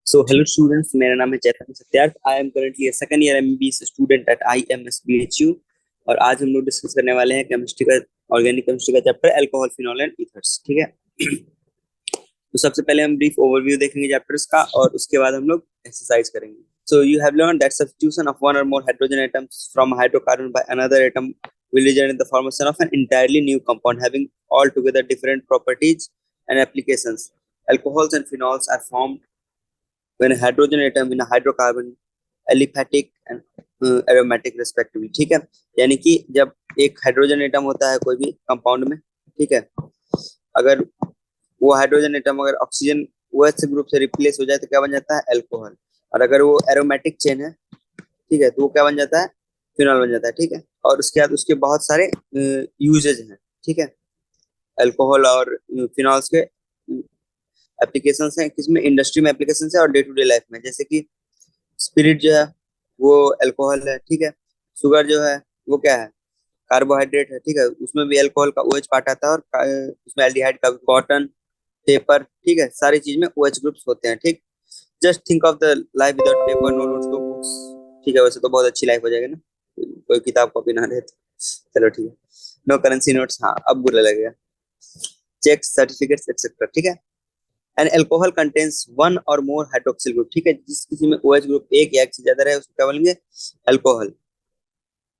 So hello students, मेरा नाम है Chaitanya Satyarth. I am currently a second year MBBS student at IMSBHU। और आज हम लोग डिस्कस करने वाले हैं केमिस्ट्री का, ऑर्गेनिक केमिस्ट्री का chapter alcohol, phenol and ethers. ठीक है। तो सबसे पहले हम ब्रीफ ओवरव्यू देखेंगे चैप्टर्स का, और उसके बाद हम लोग एक्सरसाइज करेंगे। So you have learn that substitution of one और more hydrogen atoms from hydrocarbon by another atom will result in the formation of an entirely new compound having altogether different properties and applications. Alcohols and phenols are formed when a hydrogen atom in a hydrocarbon aliphatic and aromatic respectively. ठीक है, यानी कि जब एक hydrogen atom होता है कोई भी कंपाउंड में, ठीक है, अगर वो हाइड्रोजन एटम अगर ऑक्सीजन OH ग्रुप से रिप्लेस हो जाए तो क्या बन जाता है? अल्कोहल। और अगर वो एरोमेटिक चेन है, ठीक है, तो वो क्या बन जाता है? फिनॉल बन जाता है। ठीक है, और उसके बाद उसके बहुत सारे यूजेज हैं। ठीक है, अल्कोहल और फिनॉल्स के एप्लीकेशंस हैं, किसमें? इंडस्ट्री में एप्लीकेशंस है और डे टू डे लाइफ में। जैसे कि स्पिरिट जो है वो अल्कोहल है। ठीक है, शुगर जो है वो क्या है? कार्बोहाइड्रेट है। ठीक है, उसमें भी अल्कोहल का OH पार्ट आता है, और उसमें एल्डिहाइड का, कॉटन, पेपर, ठीक है, सारी चीज में OH ग्रुप्स होते हैं। ठीक, just think of the life without paper, no notes, no books. ठीक है, वैसे तो बहुत अच्छी लाइफ हो जाएगी ना, कोई किताब कॉपी ना रहे तो। चलो ठीक है, नो करेंसी नोट्स, हाँ अब बुरा लगेगा, चेक, सर्टिफिकेट्स एक्सेट्रा। ठीक है, एन अल्कोहल कंटेन्स वन और मोर हाइड्रोक्सिल ग्रुप। ठीक है, जिस किसी में OH ग्रुप एक या एक से ज्यादा रहे उसको क्या बोलेंगे? Alcohol.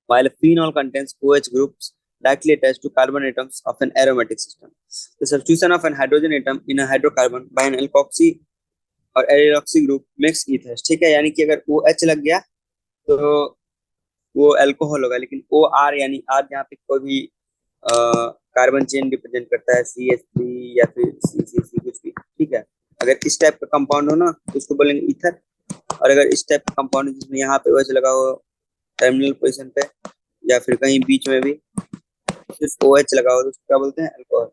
while a phenol contains OH groups directly attached to carbon atoms of an aromatic system. The substitution of an hydrogen atom in a hydrocarbon by an alkoxy और एरोक्सी ग्रुप मेक्स ईथर्स। ठीक है, यानी कि अगर OH लग गया तो वो अल्कोहल होगा, लेकिन OR यानी R जहाँ पे कोई भी कार्बन चेन रिप्रेजेंट करता है, CH3 या फिर CCC कुछ भी। ठीक है, अगर इस टाइप का कंपाउंड हो ना तो उसको बोलेंगे ईथर। और अगर इस टाइप का कंपाउंड जिसमें यहाँ पे OH लगा हो टर्मिनल पोजीशन पे या फिर कहीं बीच में भी सिर्फ OH लगा हो तो उसको क्या बोलते हैं? Alcohol.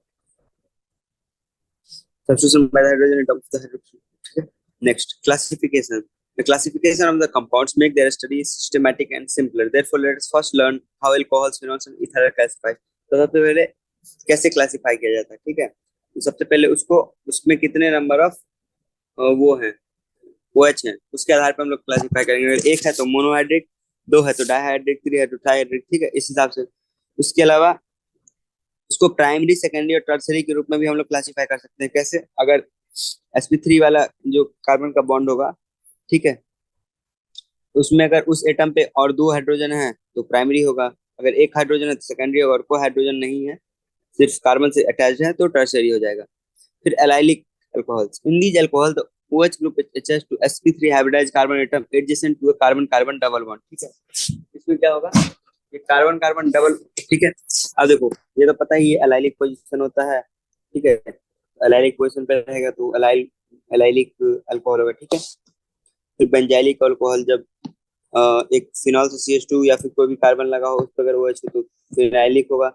Substitution by the hydrogen atom of the hydroxyl. ठीक है, next classification. The classification of the compounds make their study systematic and simpler. Therefore, let us first learn how alcohols, phenols and ether are classified. तो सबसे पहले कैसे classify किया जाता है? ठीक है, तो सबसे पहले उसको, उसमें कितने नंबर ऑफ वो हैं, OH हैं, उसके आधार पर हम लोग क्लासिफाई करेंगे। अगर एक है तो मोनोहाइड्रिक, दो है तो डाइहाइड्रिक, तीन है तो ट्राइहाइड्रिक। ठीक है, इस हिसाब से। उसके अलावा उसको प्राइमरी, सेकेंडरी और टर्सरी के रूप में भी हम लोग क्लासिफाई कर सकते हैं। कैसे? अगर sp3 वाला जो कार्बन का बॉन्ड होगा, ठीक है, तो उसमें अगर उस एटम पे और दो हाइड्रोजन है तो प्राइमरी होगा, अगर एक हाइड्रोजन है तो सेकेंडरी होगा, और कोई हाइड्रोजन नहीं है, सिर्फ कार्बन से अटैच है, तो टर्सरी हो जाएगा। फिर allylic alcohols, in these alcohol the OH group attaches to sp3 hybridized carbon atom adjacent to a carbon carbon double bond। ठीक है, इसमें क्या होगा? ये कार्बन कार्बन डबल। ठीक है, अब देखो, ये तो पता ही है एलाइलिक पोजीशन होता है। ठीक है, एलाइलिक पोजीशन पे रहेगा तो एलाइलिक अल्कोहल होगा। ठीक है, फिर बेंजाइलिक अल्कोहल, जब एक फिनॉल से CH2 या फिर कोई भी कार्बन लगा हो उस पर अगर OH हो तो फिनाइलिक होगा।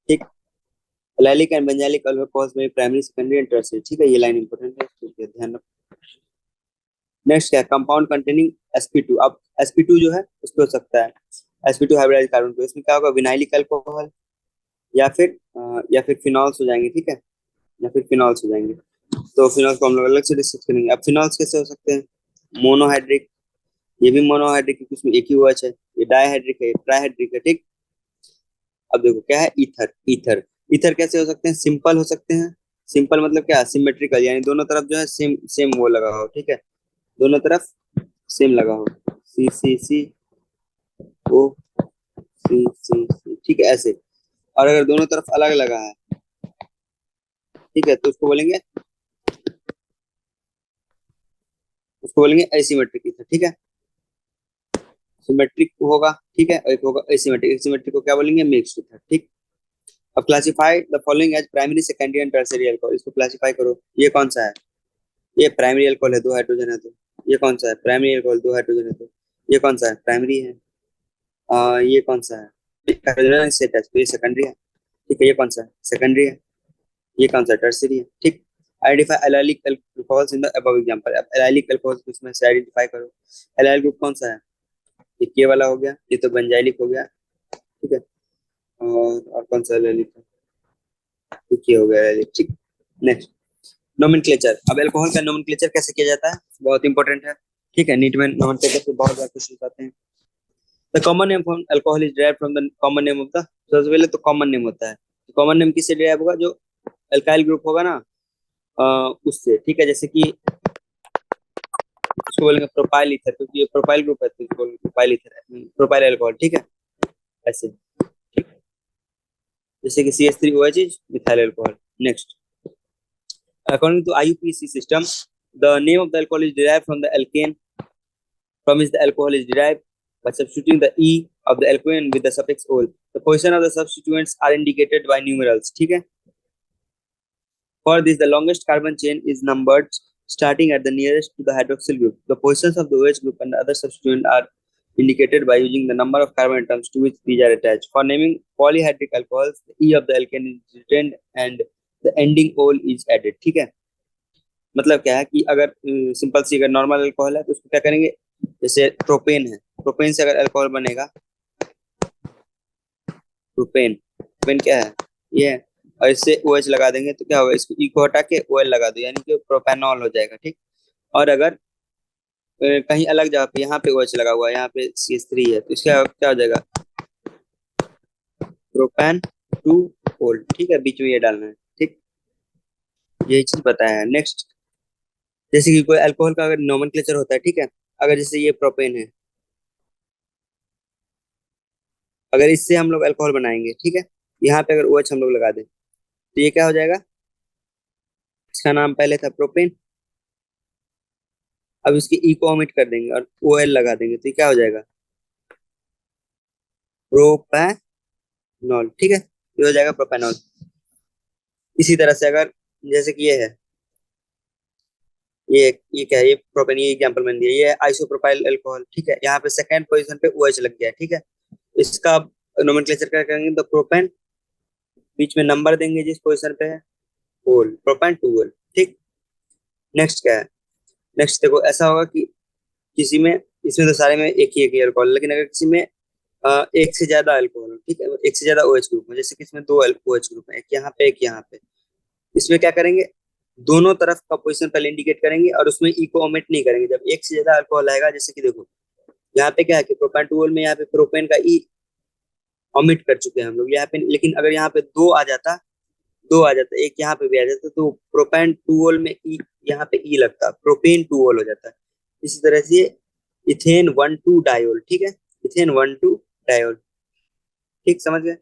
ठीक, एलाइलिक एंड बेंजाइलिक अल्कोहल्स में प्राइमरी, सेकेंडरी एंड टर्सरी। ठीक है, ये लाइन इंपॉर्टेंट है, ठीक है, ध्यान रखो। नेक्स्ट क्या है? Compound containing sp2। अब sp2 जो है उस पर हो सकता है sp2 हाइब्रिडाइज्ड कार्बन पे, इसमें क्या होगा? विनाइलिक अल्कोहल या फिर फिनॉल्स हो जाएंगे। ठीक है, या फिर फिनॉल्स हो जाएंगे। तो फिनॉल्स को हम लोग अलग से डिस्कस करेंगे। अब फिनॉल्स कैसे हो सकते हैं? मोनोहाइड्रिक, ये भी मोनोहाइड्रिक है, इसमें एक ही OH है। ये डाइहाइड्रिक है, ये ट्राइहाइड्रिक है। ठीक, अब देखो क्या है? ईथर। ईथर, ईथर कैसे हो सकते हैं? सिंपल हो सकते हैं। सिंपल मतलब क्या? सिमेट्रिकल, यानी दोनों तरफ जो है सेम सेम वो लगा हो। ठीक है, दोनों तरफ सेम लगा हो, CCCO, CCC। ठीक है, ऐसे। और अगर दोनों तरफ अलग लगा है, ठीक है, तो उसको बोलेंगे एसिमेट्रिक ईथर। ठीक है, सिमेट्रिक होगा, ठीक है, और एक होगा एसिमेट्रिक। एसिमेट्रिक को क्या बोलेंगे? Mixed ether. ठीक, अब classify the following as primary, secondary and tertiary alcohol. इसको क्लासिफाई करो, ये कौन सा है? ये प्राइमरी अल्कोहल है, दो हाइड्रोजन है तो। ये कौन सा है? प्राइमरी अल्कोहल, दो हाइड्रोजन है तो। ये कौन सा है? प्राइमरी है। ये कौन सा है? एक हाइड्रोजन है इससे attached, तो ये सेकेंडरी है। ठीक है, ये कौन सा है? सेकेंडरी है। ये कौन सा है? टर्सरी है। ठीक, identify allylic alcohols in the above example. अब एलाइलिक अल्कोहल्स को इसमें से आइडेंटिफाई करो। एलाइल ग्रुप कौन सा है? ये वाला हो गया, ये तो बेंजाइलिक हो गया। ठीक है, और कौन सा एलाइलिक है? ये हो गया एलाइलिक। ठीक, नेक्स्ट नोमेनक्लेचर। अब अल्कोहल का नोमेनक्लेचर कैसे किया जाता है? बहुत इंपॉर्टेंट है, ठीक है। नीट में नोमेनक्लेचर से बहुत ज्यादा क्वेश्चन आते हैं। The common name for alcohol is derived from the common name of the, सबसे पहले तो कॉमन नेम होता है, तो कॉमन नेम किससे डिराइव होगा, जो अल्काइल ग्रुप होगा ना, उससे, ठीक है। जैसे कि उसको बोलेंगे प्रोपाइल ईथर, क्योंकि ये प्रोपाइल ग्रुप है तो इसको प्रोपाइल ईथर है, प्रोपाइल अल्कोहल, ठीक है, ऐसे, ठीक। जैसे कि CH3OH is methyl alcohol. Next, according to IUPAC system, the name of the alcohol is derived from the alkane from which the alcohol is derived by substituting the E of the alkane with the suffix ol. The position of the substituents are indicated by numerals, ठीक है। For this, the longest carbon chain is numbered starting at the nearest to the hydroxyl group. The positions of the OH group and the other substituent are indicated by using the number of carbon atoms to which these are attached. For naming polyhydric alcohols, the E of the alkane is retained and the ending ol is added, ठीक है। मतलब क्या है कि अगर simple सी अगर normal alcohol है तो उसको क्या करेंगे, जैसे प्रोपेन है, प्रोपेन से अगर अल्कोहल बनेगा, प्रोपेन, प्रोपेन क्या है, ये है, और इससे OH लगा देंगे तो क्या होगा, इसको ई को हटा के OL लगा दो, यानी कि प्रोपेनॉल हो जाएगा, ठीक। और अगर कहीं अलग जगह पे, यहाँ पे OH लगा हुआ है, यहाँ पे CH3 है, तो इसका क्या हो जाएगा, प्रोपेन टू ओल, ठीक है, बीच में ये डालना है, ठीक। यही चीज बताया है। नेक्स्ट, जैसे कि कोई अल्कोहल का अगर नोमेनक्लेचर होता है, ठीक है, अगर जैसे ये प्रोपेन है, अगर इससे हम लोग अल्कोहल बनाएंगे, ठीक है, यहाँ पे अगर OH हम लोग लगा दें तो ये क्या हो जाएगा, इसका नाम पहले था प्रोपेन, अब इसके ई को ओमिट कर देंगे और OL लगा देंगे तो ये क्या हो जाएगा, प्रोपैनॉल, ठीक है, ये हो जाएगा प्रोपैनॉल। इसी तरह से अगर जैसे कि ये है, ये क्या है, ये प्रोपेन, ये एग्जांपल मैंने दिया, ये है आइसोप्रोपाइल अल्कोहल, ठीक है, यहाँ पे सेकंड पोजीशन पे OH लग गया है, ठीक है। इसका नोमेनक्लेचर क्या करेंगे, द प्रोपेन, बीच में नंबर देंगे जिस पोजीशन पे है, ओल, प्रोपेन टू ओल, ठीक। नेक्स्ट क्या है, नेक्स्ट देखो ऐसा होगा कि किसी में, इसमें तो सारे में एक ही अल्कोहल, लेकिन अगर किसी में एक से ज्यादा अल्कोहल हो, ठीक है, एक से ज्यादा OH ग्रुप हो, जैसे कि इसमें दो OH ग्रुप है, एक यहाँ पे एक यहाँ पे, इसमें क्या करेंगे, दोनों तरफ का पोजीशन पहले इंडिकेट करेंगे और उसमें ई को ओमिट नहीं करेंगे। जब एक से ज्यादा अल्कोहल आएगा, जैसे कि देखो यहाँ पे क्या है कि प्रोपेन टू ओल में यहाँ पे प्रोपेन का ई ओमिट कर चुके हैं हम लोग यहाँ पे, लेकिन अगर यहाँ पे दो आ जाता, एक यहाँ पे भी आ जाता, तो प्रोपेन टू ओल में ई, यहाँ पे ई लगता, प्रोपेन टू ओल हो जाता है। इसी तरह से इथेन 1,2 डायोल, ठीक है, इथेन 1,2 डायोल, ठीक, समझ गए।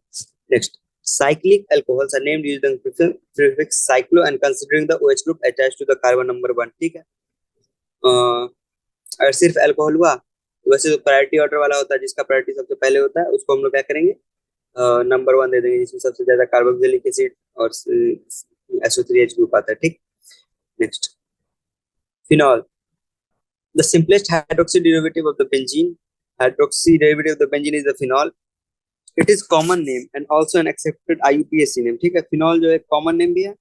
Next, cyclic alcohols are named using the prefix cyclo and considering the OH group attached to the carbon number 1, ठीक है। अगर सिर्फ अल्कोहल हुआ तो वैसे तो प्रायोरिटी ऑर्डर वाला होता है, जिसका प्रायोरिटी सबसे पहले होता है उसको हम लोग क्या करेंगे, नंबर 1 दे देंगे, जिसमें सबसे ज्यादा कार्बोक्सिलिक एसिड और SO3H ग्रुप आता है, ठीक। Next, phenol, the simplest hydroxy derivative of the benzene, hydroxy derivative of the benzene is the phenol. It is common name and also an accepted IUPAC name, ठीक है। Phenol जो है common name भी है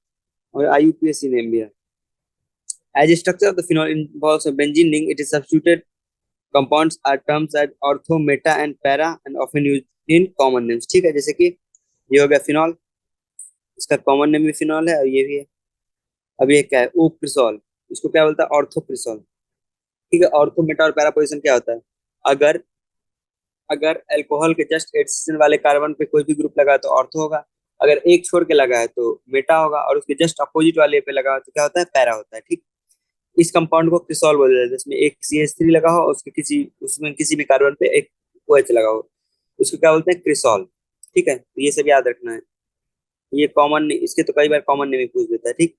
और IUPAC नेम भी है। As a structure of the phenol involves a benzene ring, it is substituted compounds are terms as ortho, meta and para and often used in common names, ठीक है। जैसे कि ये हो गया फिनॉल, इसका कॉमन नेम भी फिनॉल है और ये भी है। अब ये क्या है, ओप्रिसॉल, इसको क्या बोलता है, ऑर्थोप्रिसॉल, ठीक है। ऑर्थो, मेटा और पैरा पोजीशन क्या होता है, अगर अगर अल्कोहल के जस्ट एडिशन वाले कार्बन पे कोई भी ग्रुप लगा है तो ऑर्थो होगा, अगर एक छोड़ के लगा है तो मेटा होगा, और उसके जस्ट अपोजिट वाले पे लगा है तो क्या होता है, पैरा होता है, ठीक। इस कंपाउंड को क्रिसॉल बोला जाता है, जिसमें एक CH3 लगा हो, उसके उसमें किसी भी कार्बन पे एक OH लगा हो, उसको क्या बोलते हैं, क्रिसॉल, ठीक है। तो ये सब याद रखना है, ये कॉमन, इसके तो कई बार कॉमन नेम ही पूछ देता है, ठीक।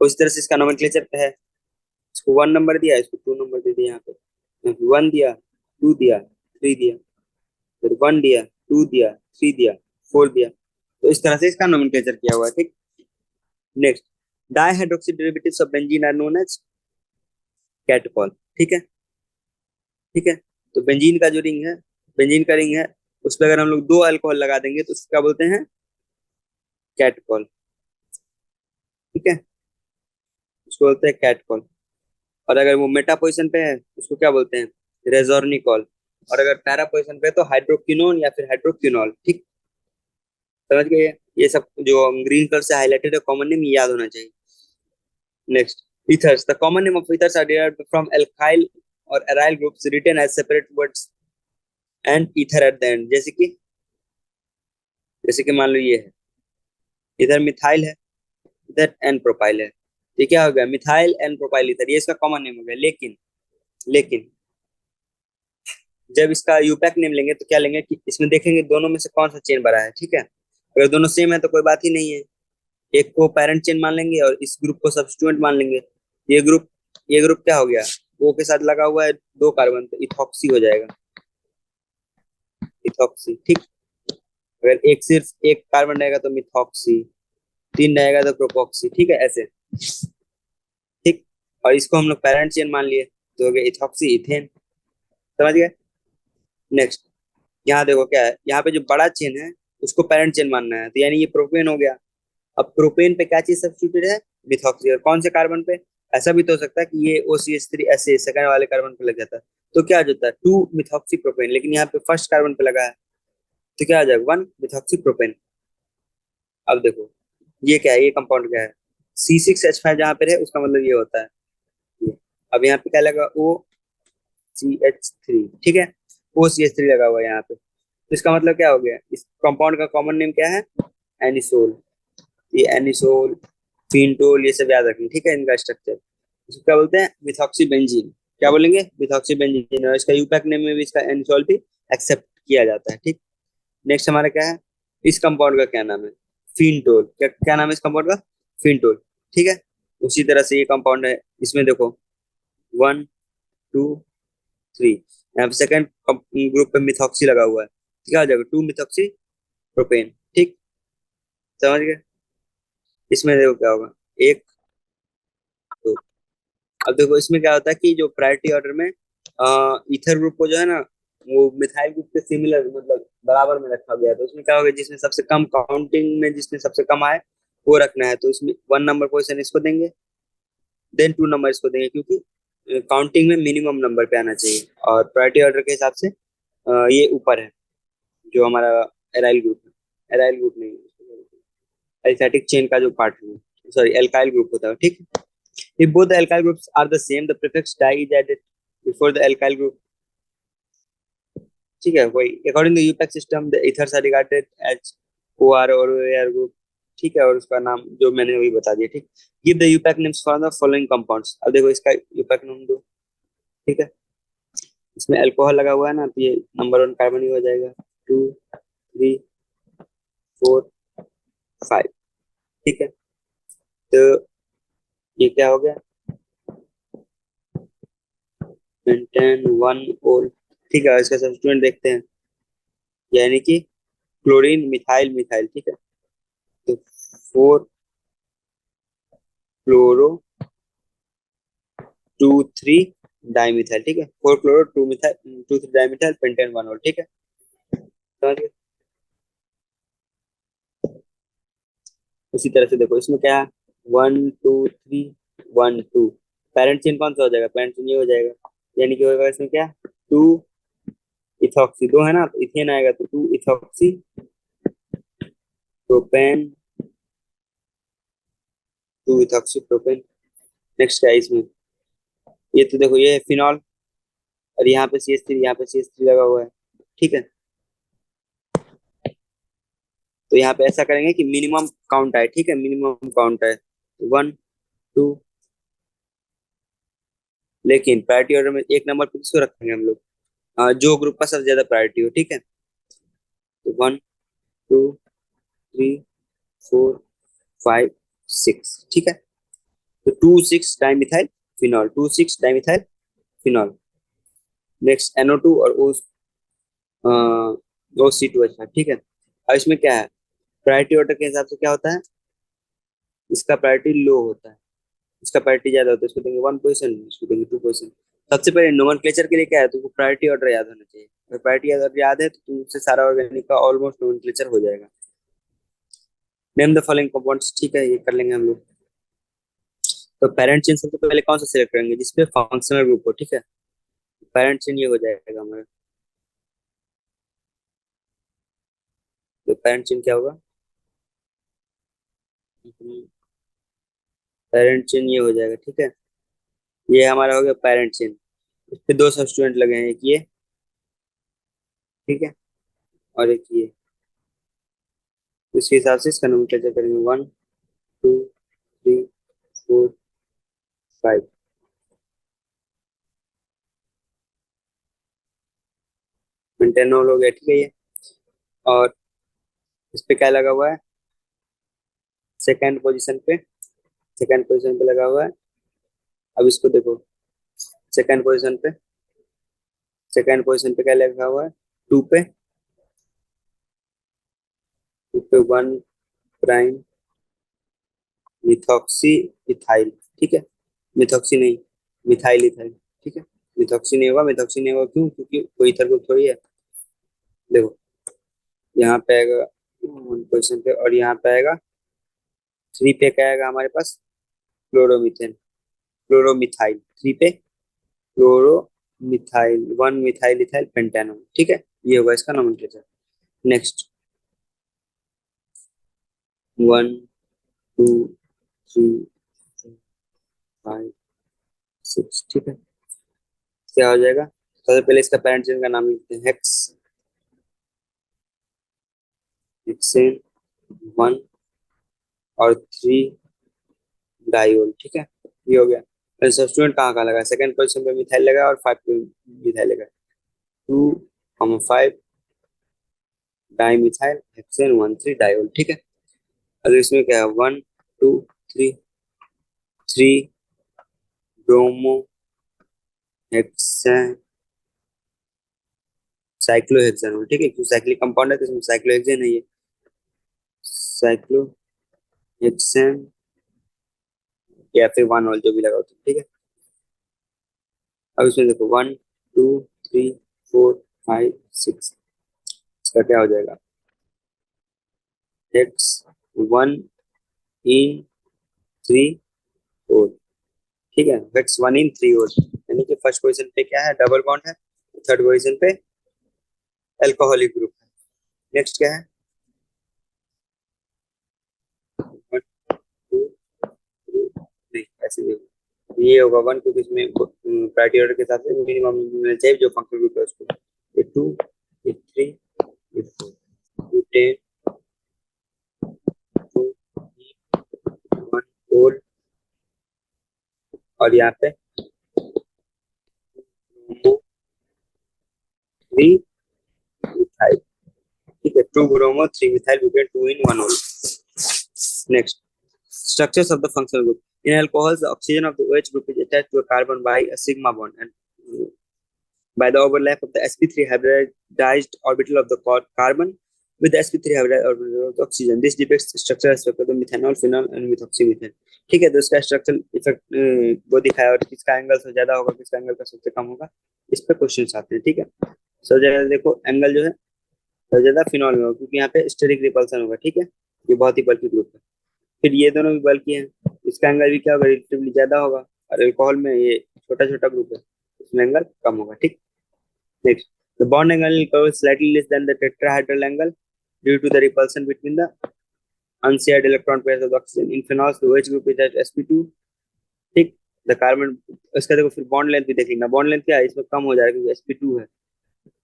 तो इस तरह से इसका नोमेनक्लेचर है, इसको 1 नंबर दिया, इसको 2 नंबर दे दिया, यहाँ पे 1 दिया, 2 दिया, 3 दिया, फिर 1 दिया, 2 दिया, 3 दिया, 4 दिया, तो इस तरह से इसका नोमेनक्लेचर किया हुआ है, ठीक। Next, dihydroxy derivatives of benzene are known as catechol, ठीक है, ठीक है। तो बेंजीन का जो रिंग है, बेंजीन का रिंग है, उस पर अगर हम लोग 2 अल्कोहल लगा देंगे तो उसको क्या बोलते हैं, कैटकॉल, ठीक है, उसको बोलते हैं कैटकॉल। और अगर वो मेटा पोजिशन पे है उसको क्या बोलते हैं, रेजोर्निकॉल। और अगर पैरा पोजिशन पे है तो हाइड्रोक्विनोन या फिर हाइड्रोक्विनॉल, ठीक, समझ गए। ये सब जो ग्रीन कलर से हाईलाइटेड है कॉमन नेम याद होना चाहिए। Next, ethers. The common name of ethers are derived from alkyl or aryl groups written as separate words and ether at the end. जैसे कि मान लो ये है, इधर मिथाइल है, इधर एन प्रोपाइल है, ये क्या हो गया, मिथाइल एन प्रोपाइल ईथर, ये इसका कॉमन नेम हो गया। लेकिन लेकिन जब इसका यूपैक नेम लेंगे तो क्या लेंगे कि इसमें देखेंगे दोनों में से कौन सा चेन बड़ा है, ठीक है। अगर दोनों सेम है तो कोई बात ही नहीं है, एक को पेरेंट चेन मान लेंगे और इस ग्रुप को सब्स्टिट्यूएंट मान लेंगे। ये ग्रुप क्या हो गया, ओ के साथ लगा हुआ है दो कार्बन, तो इथॉक्सी हो जाएगा, इथॉक्सी, ठीक। अगर एक सिर्फ एक कार्बन रहेगा तो मिथॉक्सी, तीन रहेगा तो प्रोपॉक्सी, ठीक है, ऐसे, ठीक। और इसको हम लोग पेरेंट चेन मान लिए तो हो गया इथॉक्सी इथेन, समझ गए। नेक्स्ट, यहाँ देखो क्या है, यहाँ पे जो बड़ा चेन है उसको पेरेंट चेन मानना है, तो यानी ये प्रोपेन हो गया। अब प्रोपेन पे क्या चीज सब्स्टिट्यूटेड है, मिथॉक्सी, और कौन से कार्बन पे, ऐसा भी तो हो सकता है कि ये OCH3 ऐसे सेकंड वाले कार्बन पे लग जाता है, तो क्या आ जाता है, 2 मिथॉक्सी प्रोपेन, लेकिन यहाँ पे फर्स्ट कार्बन पे लगा है तो क्या आ जाएगा, 1 मिथॉक्सी प्रोपेन। अब देखो ये क्या है, ये कंपाउंड क्या है, C6H5 जहाँ पे है उसका मतलब ये होता है ये। अब यहाँ पे क्या लगा, OCH3, ठीक है, OCH3 लगा हुआ है यहाँ पे, तो इसका मतलब क्या हो गया, इस कंपाउंड का कॉमन नेम क्या है, एनिसोल। ये एनिसोल, फिनटोल, ये सब याद रखना, ठीक है, इनका स्ट्रक्चर। इसको क्या बोलते हैं, मिथॉक्सी बेंजीन, क्या बोलेंगे, मिथॉक्सी बेंजीन, और इसका यूपैक नेम में भी इसका एनिसोल भी एक्सेप्ट किया जाता है, ठीक। नेक्स्ट हमारा क्या है, इस कंपाउंड का क्या नाम है, फिनटोल, क्या क्या नाम है इस कंपाउंड का, फिनटोल, ठीक है। उसी तरह से ये कंपाउंड है, इसमें देखो 1 2 3, यहाँ पे सेकंड ग्रुप पे मिथॉक्सी लगा हुआ है, तो क्या हो जाएगा, 2 मिथॉक्सी प्रोपेन, ठीक, समझ गए। इसमें देखो क्या होगा, एक, दो। अब देखो इसमें क्या होता है कि जो प्रायोरिटी ऑर्डर में ईथर ग्रुप को जो है ना, वो मिथाइल ग्रुप के सिमिलर मतलब बराबर में रखा गया है। तो उसमें क्या होगा, जिसमें सबसे कम काउंटिंग में जिसमें सबसे कम आए वो रखना है, तो इसमें 1 नंबर पोजीशन इसको देंगे, देन 2 नंबर इसको देंगे, क्योंकि काउंटिंग में मिनिमम नंबर पे आना चाहिए, और प्रायोरिटी ऑर्डर के हिसाब से ये ऊपर है, जो हमारा एराइल ग्रुप है, एराइल ग्रुप नहीं, एलिफैटिक चेन का जो पार्ट है, सॉरी एल्काइल ग्रुप होता है, ठीक। If both the alkyl groups are the same, the prefix di is added before the alkyl group. ठीक है, वही according to UPAC system, the ethers are regarded as OR और OAR group, ठीक है, और उसका नाम जो मैंने वही बता दिया, ठीक। Give the UPAC names for the following compounds. अब देखो इसका UPAC नाम दो, ठीक है। इसमें अल्कोहल लगा हुआ है ना, तो ये नंबर 1 कार्बन ही हो जाएगा, 2 3 4 5, ठीक है। तो ये क्या हो गया, मेंटेन 1 और, ठीक है, इसका सब्स्टिट्यूएंट देखते हैं, यानी कि क्लोरीन मिथाइल मिथाइल, ठीक है, तो 4 क्लोरो 2 3 डाइमिथाइल, ठीक है, 4 क्लोरो 2 मिथाइल 2 3 डाइमिथाइल पेंटेन 1 और, ठीक है, समझ गए। उसी तरह से देखो इसमें क्या है, 1 2 3 1 2, पेरेंट चेन कौन सा हो जाएगा, पेरेंट चेन ये हो जाएगा, यानी कि होगा इसमें क्या, 2 इथॉक्सी, दो है ना, तो इथेन आएगा, तो 2 ethoxy propane, 2 ethoxy propane. Next क्या है इसमें, ये तो देखो ये है फिनॉल, और यहाँ पे CH3, यहाँ पे CH3 लगा हुआ है, ठीक है। तो यहाँ पे ऐसा करेंगे कि मिनिमम काउंट आए, ठीक है, मिनिमम काउंट आए, 1 2, लेकिन प्रायोरिटी ऑर्डर में 1 नंबर पे किसको रखेंगे हम लोग, जो ग्रुप का सबसे ज्यादा प्रायोरिटी हो, ठीक है, तो 1 2 3 4 5 6, ठीक है। तो 2 6 dimethyl phenol, 2 6 dimethyl phenol. Next NO2 और OC2H5, ठीक है। अब इसमें क्या है, प्रायोरिटी ऑर्डर के हिसाब से क्या होता है, इसका प्रायोरिटी लो होता है, इसका प्रायोरिटी ज्यादा होता है, इसको देंगे 1 पोजीशन, इसको देंगे 2 पोजीशन। सबसे पहले नोमेनक्लेचर के लिए क्या है, तुमको प्रायोरिटी ऑर्डर याद होना चाहिए, अगर प्रायोरिटी ऑर्डर याद है तो तुमसे सारा ऑर्गेनिक का ऑलमोस्ट नोमेनक्लेचर हो जाएगा। नेम द फॉलोइंग कंपाउंड्स, ठीक है, ये कर लेंगे हम लोग। तो पेरेंट चेन सबसे पहले कौन सा सिलेक्ट करेंगे, जिसपे फंक्शनल ग्रुप हो, ठीक है, पेरेंट चेन ये हो जाएगा हमारा। तो पेरेंट चेन क्या होगा, पेरेंट चेन ये हो जाएगा, ठीक है। ये हमारा हो गया पेरेंट चेन। इस पे दो सब्स्टिट्यूएंट लगे हैं, एक ये, ठीक है, और एक ये। उसके हिसाब से इसका नोमेनक्लेचर करेंगे 1 2 3 4 5। मेंटेनॉल हो गया, ठीक है ये। और इस पे क्या लगा हुआ है, सेकंड पोजीशन पे, सेकंड पोजीशन पे लगा हुआ है। अब इसको देखो, सेकंड पोजीशन पे, सेकंड पोजीशन पे क्या लगा हुआ है, 2 पे, 2 पे 1 प्राइम मिथॉक्सी इथाइल, ठीक है। मिथॉक्सी नहीं, मिथाइल इथाइल, ठीक है। मिथॉक्सी नहीं होगा, मिथॉक्सी नहीं होगा क्यों, क्योंकि कोई इथर ग्रुप थोड़ी है। देखो यहाँ पे आएगा पोजीशन पे, और यहाँ पे आएगा 3 पे क्या आएगा हमारे पास, क्लोरोमीथेन, क्लोरोमिथाइल। 3 पे क्लोरोमिथाइल, 1 मिथाइल इथाइल पेंटेनॉल, ठीक है। ये होगा इसका नोमेनक्लेचर। नेक्स्ट 1 2 3 5 6, ठीक है। क्या हो जाएगा, सबसे पहले इसका पेरेंट चेन का नाम लिखते हैं, हेक्स, हेक्सेन 1 और 3 डाइओल, ठीक है। ये हो गया। सब्स्टिट्यूएंट कहाँ कहाँ लगा, सेकंड पोजीशन पे मिथाइल लगा और 5 पे मिथाइल लगा। 2 5 डाई मिथाइल हेक्सेन 1 3 डाइओल, ठीक है। अगर इसमें क्या है, 1 2 3 3 ब्रोमो हेक्सेन साइक्लोहेक्सेनॉल, ठीक है। क्योंकि साइक्लिक कंपाउंड है तो इसमें साइक्लोहेक्सेन है, ये साइक्लोहेक्सेन या फिर 1 ऑल जो भी लगा होता है, ठीक है। अब इसमें देखो 1 2 3 4 5 6, इसका क्या हो जाएगा, हेक्स 1 इन 3 4, ठीक है। हेक्स 1 इन 3 और, यानी कि फर्स्ट पोजीशन पे क्या है, डबल बॉन्ड है। थर्ड पोजीशन पे अल्कोहलिक ग्रुप है। नेक्स्ट क्या है, 1 2 3, नहीं ऐसे नहीं होगा। ये होगा 1 क्योंकि इसमें क्राइटेरिया के हिसाब से मिनिमम मिलना चाहिए जो फंक्शनल ग्रुप है उसको। ये 2 ये 3 ये 4 ये 10 2 1 4, और यहाँ पे 3 मिथाइल, ठीक है। 2 bromo 3 methyl butane 2 in 1 all. Next, structures of the functional group. In alcohols, the oxygen of the OH group is attached to a carbon by a sigma bond, and by the overlap of the sp3 hybridized orbital of the carbon with the sp3 hybridized orbital of the oxygen. This depicts structural aspect of the methanol, phenol and methoxymethane. ठीक है, तो इसका structural effect वो दिखाया, और किसका angle से ज्यादा होगा, किसका एंगल का सबसे कम होगा, इस पे क्वेश्चन आते हैं, ठीक है। सबसे ज्यादा देखो एंगल जो है सबसे ज्यादा फिनॉल में होगा, क्योंकि यहाँ पे स्टेरिक रिपल्सन होगा, ठीक है। ये बहुत ही बल्कि ग्रुप है। फिर ये दोनों भी बल्कि हैं, इसका एंगल भी क्या होगा, रिलेटिवली ज्यादा होगा। और अल्कोहल में ये छोटा छोटा ग्रुप है, इसमें एंगल कम होगा, ठीक। Next, the bond angle curve slightly less than the tetrahedral angle due to the repulsion between the unshared electron pairs of oxygen in phenols the OH group is at sp2, ठीक। The carbon, इसका देखो फिर bond length भी देख लेना, bond length क्या है, इसमें कम हो जा रहा है क्योंकि sp2 है।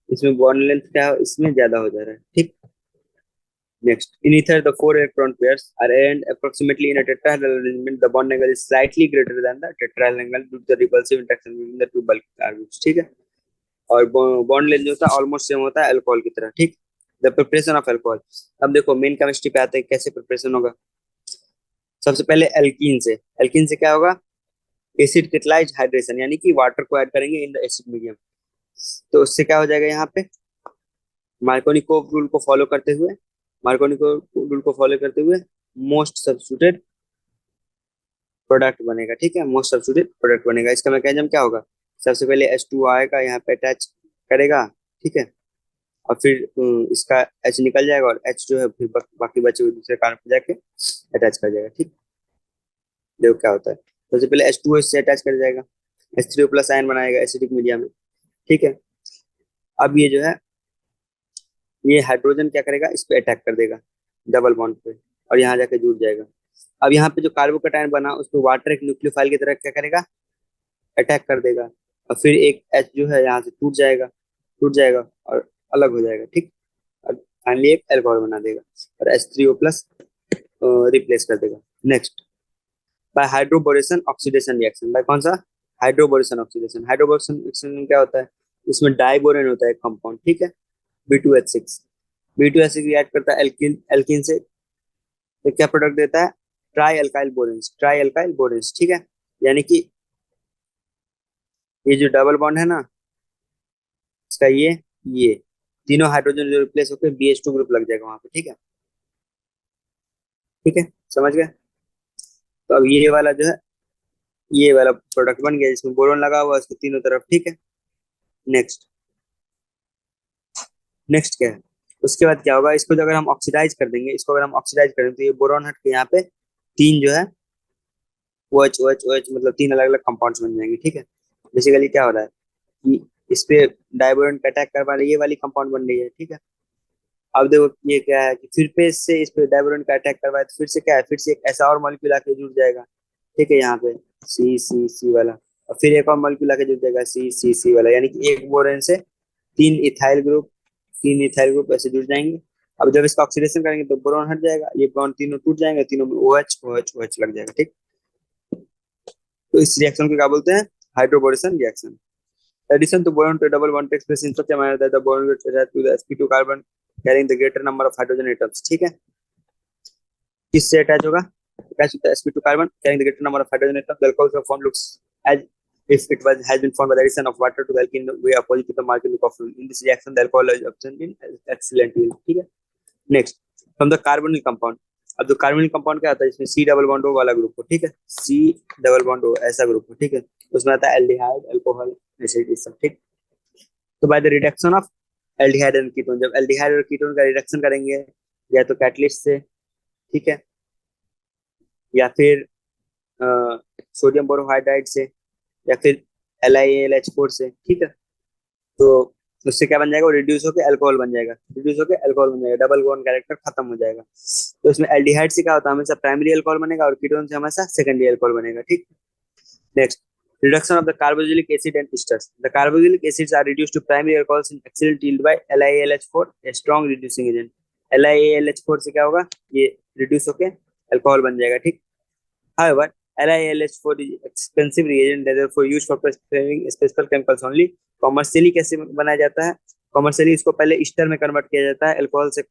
इसमें बॉन्ड लेंथ क्या है, इसमें ज्यादा हो जा रहा है, ठीक। Next, in ether, the four electron pairs are arranged approximately in a tetrahedral arrangement. The bond angle is slightly greater than the tetrahedral angle due to the repulsive interaction between the two bulk carbons. ठीक है। और bond length जो होता है almost same होता है alcohol की तरह, ठीक। द प्रिपरेशन ऑफ अल्कोहल, अब देखो मेन केमिस्ट्री पे आते हैं, कैसे प्रिपरेशन होगा। सबसे पहले एल्कीन से, एल्कीन से क्या होगा, एसिड कैटलाइज्ड हाइड्रेशन, यानी कि वाटर को ऐड करेंगे इन द एसिड मीडियम। तो उससे क्या हो जाएगा, यहाँ पे मार्कोनिकोव रूल को फॉलो करते हुए, मार्कोनिकोव रूल को फॉलो करते हुए मोस्ट सब्स्टिट्यूटेड प्रोडक्ट बनेगा, ठीक है। मोस्ट सब्स्टिट्यूटेड प्रोडक्ट बनेगा। इसका मैकेनिज्म क्या होगा, सबसे पहले H2 आएगा, यहाँ पे अटैच करेगा, ठीक है। और फिर इसका H निकल जाएगा, और H जो है फिर बाकी बचे हुए दूसरे कार्बन पे जाके अटैच कर जाएगा, ठीक। देखो क्या होता है, सबसे पहले H2 इससे अटैच कर जाएगा, H3O प्लस आयन बनाएगा एसिडिक मीडिया में, ठीक है। अब ये जो है, ये हाइड्रोजन क्या करेगा, इस पे अटैक कर देगा डबल बॉन्ड पे, और यहाँ जाके जुड़ जाएगा। अब यहाँ पे जो कार्बोकैटायन बना उस पर वाटर एक न्यूक्लियोफाइल की तरह क्या करेगा, अटैक कर देगा, और फिर एक एच जो है यहाँ से टूट जाएगा और अलग हो जाएगा, ठीक। और फाइनली एक एल्कोहल बना देगा और H3O+ रिप्लेस कर देगा। Next, by hydroboration oxidation reaction, by कौन सा, हाइड्रोबोरेशन ऑक्सीडेशन। हाइड्रोबोरेशन रिएक्शन में क्या होता है, इसमें डाइबोरेन होता है एक कंपाउंड, ठीक है, B2H6। B2H6 रिएक्ट करता है एल्किन एल्किन से, तो क्या प्रोडक्ट देता है, ट्राई अल्काइल बोरेन्स, ठीक है। यानी कि ये जो डबल बॉन्ड है ना इसका, ये तीनों हाइड्रोजन जो रिप्लेस होकर BH2 ग्रुप लग जाएगा वहां पे, ठीक है। ठीक है, समझ गए। तो अब ये वाला जो है, ये वाला प्रोडक्ट बन गया जिसमें बोरोन लगा हुआ है उसके तीनों तरफ, ठीक है। नेक्स्ट, नेक्स्ट क्या है, उसके बाद क्या होगा, इसको जो अगर हम ऑक्सीडाइज कर देंगे, इसको अगर हम ऑक्सीडाइज करें तो ये बोरॉन हट के यहाँ पे तीन जो है OH मतलब तीन अलग अलग कंपाउंड्स बन जाएंगे, ठीक है। बेसिकली क्या हो रहा है कि इस पे डाइबोरेन का अटैक करवा रही है, ये वाली कंपाउंड बन रही है, ठीक है। अब देखो ये क्या है कि फिर पे इससे इस पे डाइबोरेन का अटैक करवाए तो फिर से क्या है, फिर से एक ऐसा और मॉलिक्यूल आके जुड़ जाएगा, ठीक है, यहाँ पे C वाला, और फिर एक और मॉलिक्यूल आके जुड़ जाएगा C वाला, यानी कि एक बोरेन से तीन इथाइल ग्रुप ऐसे जुड़ जाएंगे। अब जब इसका ऑक्सीडेशन करेंगे तो बोरॉन हट जाएगा, ये बॉन्ड तीनों टूट जाएंगे, तीनों में OH लग जाएगा, ठीक। तो इस रिएक्शन को क्या बोलते हैं, hydroboration reaction. Addition to boron to a double bond takes place in such a manner that the boron gets attached to the sp2 carbon carrying the greater number of hydrogen atoms, ठीक है। किससे attach होगा, attach होता है sp2 carbon carrying the greater number of hydrogen atoms। The alcohol form looks as if it has been formed by the addition of water to the alkene way opposite to the molecule of oxygen। In this reaction the alcohol is obtained in excellent yield, ठीक है। Next, from the carbonyl compound. अब जो carbonyl compound क्या आता है, इसमें C double bond O वाला group हो, ठीक है, C डबल बॉन्ड O ऐसा ग्रुप हो, ठीक है। उसमें आता है एल्डिहाइड, अल्कोहल, एसिड, सब, ठीक। तो by the reduction of aldehyde and ketone, जब एल्डिहाइड और कीटोन का रिडक्शन करेंगे या तो कैटलिस्ट से, ठीक है, या फिर सोडियम बोरोहाइड्राइड से, या फिर LiAlH4 से, ठीक है, तो उससे क्या बन जाएगा, वो रिड्यूस होकर अल्कोहल बन जाएगा, डबल बॉन्ड कैरेक्टर खत्म हो जाएगा। तो इसमें एल्डिहाइड से क्या होता है, हमेशा प्राइमरी अल्कोहल बनेगा, और कीटोन से हमेशा सेकेंडरी अल्कोहल बनेगा, ठीक। Next, reduction of the carboxylic acid and esters. The carboxylic acids are reduced to primary alcohols in excellent yield by LiAlH4, a strong reducing agent। LiAlH4 से क्या होगा, ये रिड्यूस होके अल्कोहल बन जाएगा, ठीक। However, LiAlH4 is expensive reagent that therefore used for preparing special chemicals only। Commercially कैसे बनाया जाता है, कॉमर्शियली इसको पहले ईस्टर में कन्वर्ट किया जाता है अल्कोहल से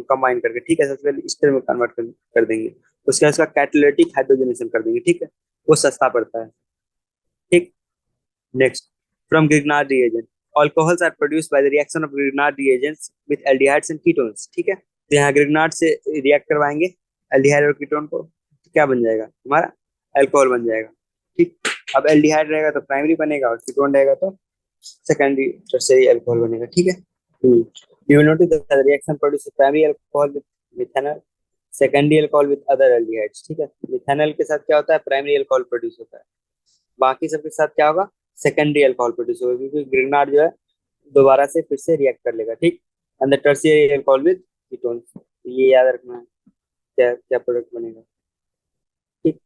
कंबाइन करके, ठीक है। सबसे पहले ईस्टर में कन्वर्ट कर देंगे, उसके बाद उसका कैटालिटिक हाइड्रोजनेशन कर देंगे, ठीक है, वो सस्ता पड़ता है, ठीक। Next, from Grignard reagent, alcohols are produced by the reaction of Grignard reagents with aldehydes and ketones, ठीक है। तो यहाँ Grignard से रिएक्ट करवाएंगे एल्डिहाइड और कीटोन को, तो क्या बन जाएगा हमारा, अल्कोहल बन जाएगा, ठीक। अब एल्डिहाइड रहेगा तो प्राइमरी बनेगा, और कीटोन रहेगा तो सेकेंडरी टर्शियरी अल्कोहल बनेगा, ठीक है। You will notice that the reaction produce primary alcohol with methanol, secondary alcohol with other aldehydes, ठीक है। मिथेनॉल के साथ क्या होता है, प्राइमरी अल्कोहल प्रोड्यूस होता है, बाकी सबके साथ क्या होगा, सेकेंडरी अल्कोहल प्रोड्यूस होगा, क्योंकि ग्रिग्नार्ड जो है दोबारा से फिर से रिएक्ट कर लेगा, ठीक। And the tertiary alcohol with ketone, ये याद रखना है, क्या क्या प्रोडक्ट बनेगा, ठीक।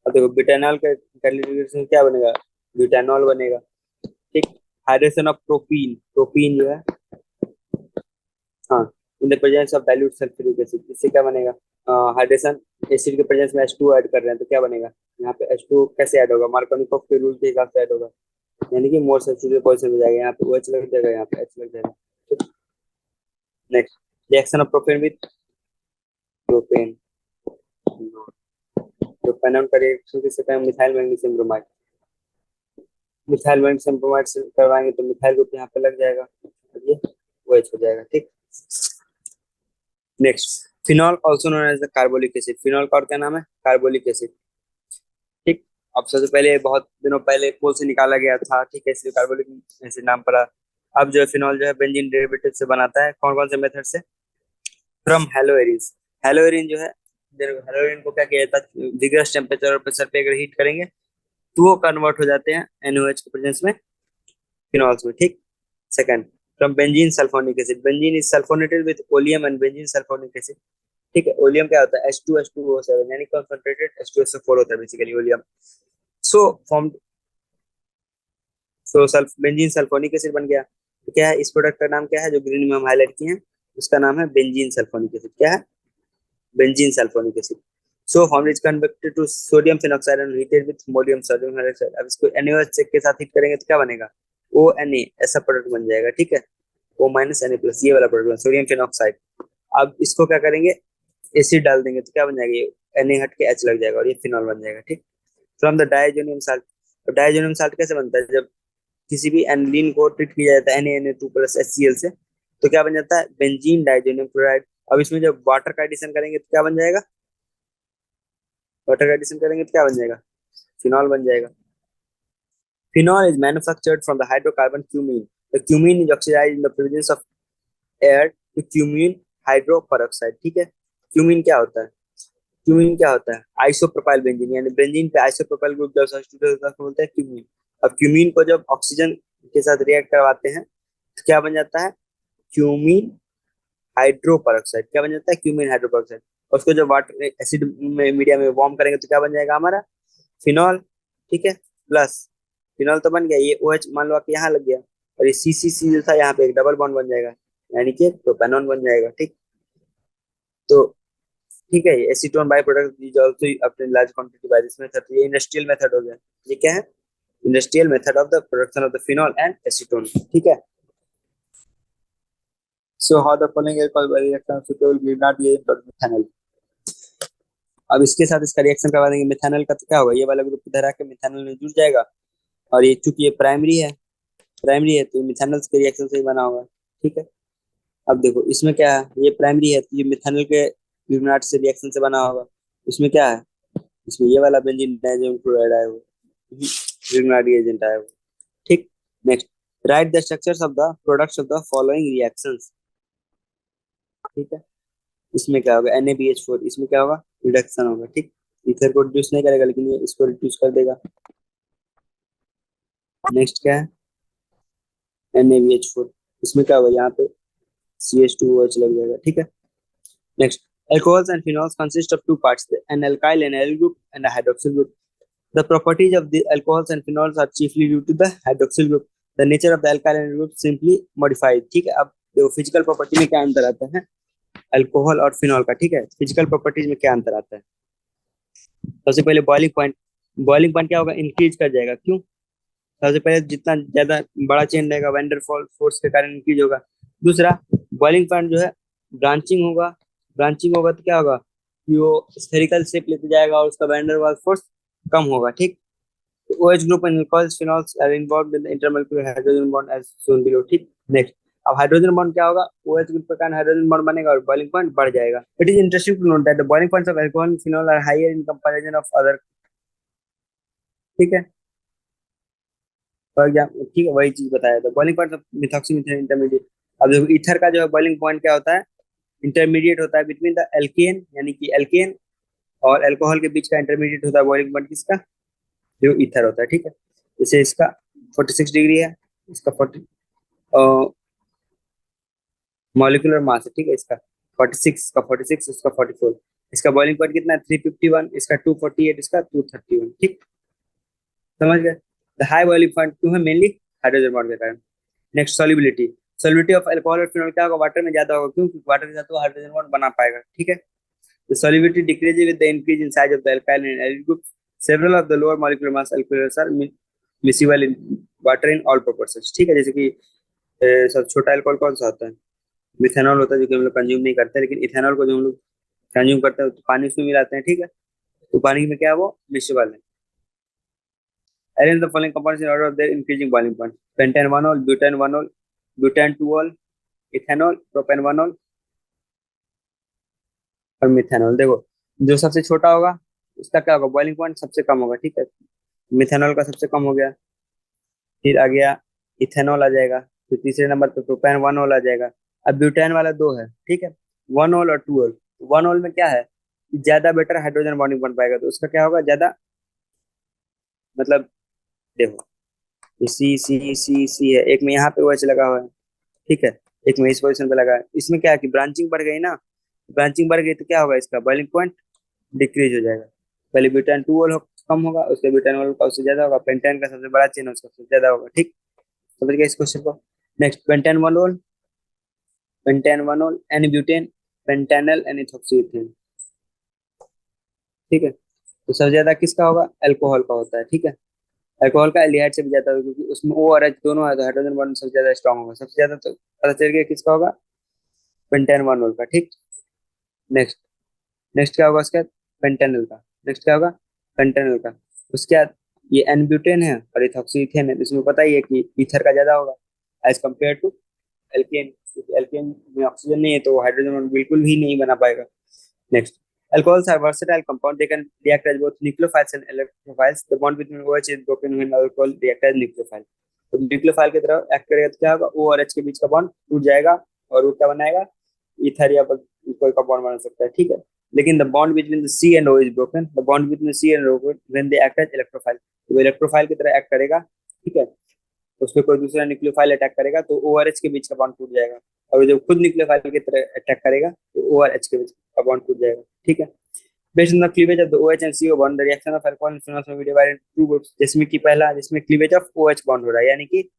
अब देखो ब्यूटेनॉल का कैलिब्रेशन क्या बनेगा, ब्यूटेनॉल बनेगा, ठीक। हाइड्रेशन ऑफ प्रोपीन, प्रोपीन जो है, हाँ, इन the presence of dilute sulphuric acid, इससे क्या बनेगा, हाइड्रेशन, एसिड के प्रेजेंस में H2 ऐड कर रहे हैं तो क्या बनेगा, यहाँ पे H2 कैसे ऐड होगा, मार्कोनिकोव के रूल के हिसाब से ऐड होगा, यानी कि मोर सैचुरेटेड पोजीशन में जाएगा, यहाँ पे OH लग जाएगा, यहाँ पे H लग जाएगा, ठीक। Next, reaction of propane with propane, तो पेनॉन का रिएक्शन किससे करें, methyl magnesium bromide, methyl magnesium bromide से करवाएंगे तो मिथाइल ग्रुप यहाँ पे लग जाएगा, ये OH हो जाएगा, ठीक। Next, phenol also known as the carbolic acid, phenol का और क्या नाम है, कार्बोलिक एसिड, ठीक। अब सबसे पहले बहुत दिनों पहले कोल से निकाला गया था, ठीक है, इसलिए कार्बोलिक एसिड नाम पड़ा। अब जो है फिनॉल जो है बेंजीन डेरिवेटिव से बनाता है, कौन कौन से मेथड से, फ्रॉम हेलोएरिन। हेलोएरिन जो है, हेलोएरिन को क्या किया जाता है, विगरस टेम्परेचर और प्रेशर पे अगर हीट करेंगे तो वो कन्वर्ट हो जाते हैं NOH के प्रेजेंस में फिनॉल्स में, ठीक। Second, from benzene sulphonic acid, benzene is sulphonated with oleum and benzene sulphonic acid ठीक है। ओलियम क्या होता है, H2H2O7 यानी कंसंट्रेटेड H2SO4 होता है basically oleum. So form so sulph benzene sulphonic acid बन गया। तो क्या है, इस प्रोडक्ट का नाम क्या है जो ग्रीन में हम हाईलाइट किए हैं, उसका नाम है बेंजीन सल्फोनिक एसिड। क्या है, benzene sulphonic acid. So form is converted to sodium phenoxide and heated with molten sodium hydroxide. अब इसको NaOH के साथ हीट करेंगे तो क्या बनेगा, ONA ऐसा प्रोडक्ट बन जाएगा। ठीक है, O-Na+, ये वाला प्रोडक्ट सोडियम फिनॉक्साइड। अब इसको क्या करेंगे, एसिड डाल देंगे तो क्या बन जाएगा, ये Na हट के H लग जाएगा और ये फिनॉल बन जाएगा। ठीक, फ्रॉम द डाइजोनियम साल्ट। तो डाइजोनियम साल्ट कैसे बनता है, जब किसी भी एनिलीन को ट्रीट किया जाता है Na2+HCl से, तो क्या बन जाता है, बेंजीन डाइजोनियम क्लोराइड। अब इसमें जब वाटर का एडिशन करेंगे तो क्या बन जाएगा, वाटर का एडिशन करेंगे तो क्या बन जाएगा, फिनॉल बन जाएगा। Phenol is manufactured from the hydrocarbon cumene. The cumene is oxidised in the presence of air to cumene hydroperoxide. ठीक है, क्यूमीन क्या होता है, क्यूमीन क्या होता है, आइसोप्रोपाइल बेंजीन, यानी बेंजीन पे आइसोप्रोपाइल ग्रुप जब सब्स्टिट्यूट होता है उसको बोलते हैं क्यूमीन। अब क्यूमीन को जब ऑक्सीजन के साथ रिएक्ट करवाते हैं तो क्या बन जाता है, क्यूमीन हाइड्रोपेरोक्साइड। क्या बन जाता है, क्यूमीन हाइड्रोपेरोक्साइड। और उसको जब वाटर एसिड में मीडिया में वार्म करेंगे तो क्या बन जाएगा हमारा, फिनॉल। ठीक है, प्लस फिनॉल तो बन गया, ये OH मान लो कि यहाँ लग गया और ये CCC जो था यहाँ पे एक डबल बॉन्ड बन जाएगा, यानी कि प्रोपेनॉन बन जाएगा। ठीक, तो ठीक है, acetone by product is also obtained large quantity by this method। तो ये इंडस्ट्रियल मेथड हो गया। ये क्या है, industrial method of the production of the phenol and acetone. ठीक है, so how the following alcohol reaction suitable will not be methanol। अब इसके साथ इसका रिएक्शन करवा देंगे मिथानल का, तो क्या होगा, ये वाला ग्रुप इधर आके मिथानल में जुड़ जाएगा। और ये चूंकि ये प्राइमरी है तो मिथानल के रिएक्शन से ही बना होगा। ठीक है, अब देखो इसमें क्या है, ये प्राइमरी है तो ये मिथानल के ल्यूमिनाट से रिएक्शन से बना होगा। इसमें क्या है, इसमें ये वाला बेंजीन डाइज़ोनियम क्लोराइड आया हो, ल्यूमिनाट रिएजेंट आया हो। ठीक, next, right the structures of the products of the following reactions. ठीक है, इसमें क्या होगा, NaBH4, इसमें क्या होगा, रिडक्शन होगा। ठीक, ईथर को रिड्यूस नहीं करेगा लेकिन ये इसको रिड्यूस कर देगा। नेक्स्ट क्या है, NaBH4, इसमें क्या होगा, यहाँ पे CH2OH लग जाएगा। ठीक है, next, alcohols and phenols consist of two parts, an alkyl and allyl group and a hydroxyl group. The properties of the alcohols and phenols are chiefly due to the hydroxyl group. The nature of the alkyl and allyl group simply modified। ठीक है, अब देखो physical property में क्या अंतर आता है alcohol और फिनॉल का। ठीक है, फिजिकल प्रॉपर्टीज में क्या अंतर आता है, सबसे पहले बॉइलिंग पॉइंट क्या होगा, इंक्रीज कर जाएगा। क्यों, सबसे पहले जितना ज्यादा बड़ा चेन रहेगा वैन फोर्स के कारण इंक्रीज होगा। दूसरा, बॉइलिंग पॉइंट जो है ब्रांचिंग होगा तो क्या होगा कि वो स्फेरिकल शेप लेते जाएगा और उसका वैन डर वाल्स फोर्स कम होगा। ठीक, OH group and alcohols phenols are involved in the intermolecular hydrogen bond as shown below. ठीक, नेक्स्ट, अब हाइड्रोजन बॉन्ड क्या होगा, OH ग्रुप के कारण हाइड्रोजन बॉन्ड बनेगा और बॉइलिंग पॉइंट बढ़ जाएगा। It is interesting to note that the boiling points of alcohol and phenol are higher in comparison of other. ठीक है, फॉर एग्जाम्पल, ठीक है, वही चीज बताया था, boiling point of methoxy methane intermediate. अब देखो ईथर का जो है बॉइलिंग पॉइंट क्या होता है, इंटरमीडिएट होता है बिटवीन द एल्केन, यानी कि एल्केन और अल्कोहल के बीच का इंटरमीडिएट होता है बॉइलिंग पॉइंट किसका, जो ईथर होता है। ठीक है, जैसे इसका 46 डिग्री है, इसका 40 मॉलिक्यूलर मास है। ठीक है, इसका 46, इसका 44, इसका बॉइलिंग पॉइंट कितना है 351, इसका 248, इसका 231। ठीक, समझ गए, द हाई बॉइलिंग पॉइंट क्यों है, मेनली हाइड्रोजन बॉन्ड के कारण। Next, solubility. Solubility of alcohol और फिनॉल क्या होगा, वाटर में ज्यादा होगा, क्योंकि वाटर के साथ वो हाइड्रोजन बॉन्ड बना पाएगा। ठीक है, the solubility decreases with the increase in size of the alkyl and allyl group. Several of the lower molecular mass alcohols are miscible in water in all proportions। ठीक है, जैसे कि सब छोटा अल्कोहल कौन सा होता है, मिथेनॉल होता है, जो कि हम लोग कंज्यूम नहीं करते, लेकिन इथेनॉल को जो हम लोग कंज्यूम करते हैं तो पानी उसमें मिलाते हैं। ठीक है, तो पानी में क्या है, वो मिसिबल है। Arrange the following compounds in order of their increasing boiling point: pentane 1-ol, butane 1-ol, butane 2-ol, ethanol, propane 1-ol और मिथेनॉल। देखो जो सबसे छोटा होगा उसका क्या होगा, बॉइलिंग पॉइंट सबसे कम होगा। ठीक है, मिथेनॉल का सबसे कम हो गया, फिर आ गया इथेनॉल आ जाएगा, फिर तीसरे नंबर पे प्रोपेन 1-ol आ जाएगा। अब ब्यूटेन वाला दो है। ठीक है, 1-ol और 2-ol। 1-ol में क्या है, ज्यादा बेटर हाइड्रोजन बॉन्डिंग बन पाएगा, तो उसका क्या होगा, ज्यादा, मतलब देखो ये सी है, एक में यहाँ पे OH लगा हुआ है। ठीक है, एक में इस पोजीशन पे लगा है, इसमें क्या है कि ब्रांचिंग बढ़ गई ना, ब्रांचिंग बढ़ गई तो क्या होगा, इसका बॉइलिंग पॉइंट डिक्रीज हो जाएगा। पहले ब्यूटान 2 वोल कम होगा, उसके ब्यूटान 1 का उससे ज्यादा होगा, पेंटेन का सबसे बड़ा चेन है उसका सबसे ज्यादा होगा। ठीक, समझ गए इस क्वेश्चन को। नेक्स्ट, पेंटेन 1 वोल, पेंटेन 1 वोल, एन ब्यूटेन, पेंटेनल, एन इथोक्सीथेन। ठीक है, तो सबसे ज्यादा किसका होगा, अल्कोहल का होता है। ठीक है, अल्कोहल का एल्डिहाइड से भी ज्यादा होगा, क्योंकि उसमें ओ और एच दोनों है, तो हाइड्रोजन बॉन्ड सबसे ज्यादा स्ट्रांग होगा। सबसे ज्यादा तो पता चल गया किसका होगा, पेंटेन 1 वोल का। ठीक, नेक्स्ट, नेक्स्ट क्या होगा उसके बाद, पेंटेनल का। नेक्स्ट क्या होगा, पेंटेनल का। उसके बाद ये एन ब्यूटेन है और इथॉक्सीथेन है, तो इसमें पता ही है कि ईथर का ज्यादा होगा as compare to alkane. Alkane में ऑक्सीजन नहीं है तो हाइड्रोजन बॉन्ड बिल्कुल भी नहीं बना पाएगा। Next, alcohols are versatile compound. They can react as both nucleophiles and electrophiles. The bond between OH is broken when alcohol react as nucleophile. तो न्यूक्लियोफाइल की तरह एक्ट करेगा तो क्या होगा, O और H के बीच का बॉन्ड टूट जाएगा और वो क्या बनाएगा, ईथर या कोई का बॉन्ड बना सकता है। ठीक है, लेकिन the bond between the C and O is broken. The bond between C and O when they act as electrophile, तो वो इलेक्ट्रोफाइल की तरह एक्ट करेगा। ठीक है, उस पर कोई दूसरा न्यूक्लियोफाइल अटैक करेगा तो ओ और एच के बीच का बॉन्ड टूट जाएगा, और जब खुद न्यूक्लियोफाइल की तरह अटैक करेगा तो ओ और एच के बीच का बॉन्ड टूट जाएगा। ठीक है, based on the cleavage of the OH and CO bond, the reaction of alcohol and phenol may be divided into two groups। जिसमें कि पहला, जिसमें क्लीवेज ऑफ OH बॉन्ड हो रहा है, यानी कि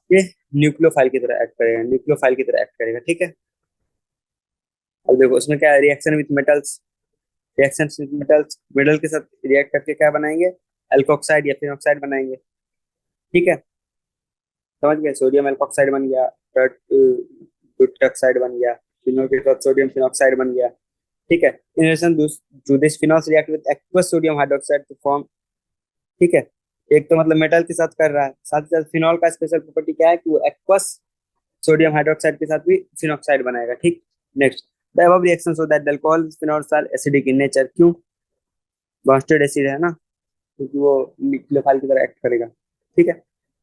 ये न्यूक्लियोफाइल की तरह एक्ट करेगा, न्यूक्लियोफाइल की तरह एक्ट करेगा। ठीक है, अब देखो उसमें क्या है, reaction with metals, reaction with metals, metal के साथ रिएक्ट करके क्या बनाएंगे, एल्कोक्साइड या फिनॉक्साइड बनाएंगे। ठीक है, समझ गए, सोडियम एल्कोक्साइड बन गया, ब्यूटाक्साइड बन गया, फिनोल के साथ सोडियम फिनॉक्साइड बन गया। ठीक है, in addition to this phenols react with aqueous sodium hydroxide to form. ठीक है, एक तो मतलब मेटल के साथ कर रहा है, साथ ही साथ फिनॉल का स्पेशल प्रॉपर्टी क्या है कि वो एक्वस सोडियम हाइड्रोक्साइड के साथ भी फिनॉक्साइड बनाएगा। ठीक, next, the above reaction so that the alcohol phenols are acidic in nature. क्यों, बॉन्स्टेड एसिड है ना, क्योंकि वो न्यूक्लियोफाइल की तरह एक्ट करेगा। ठीक है,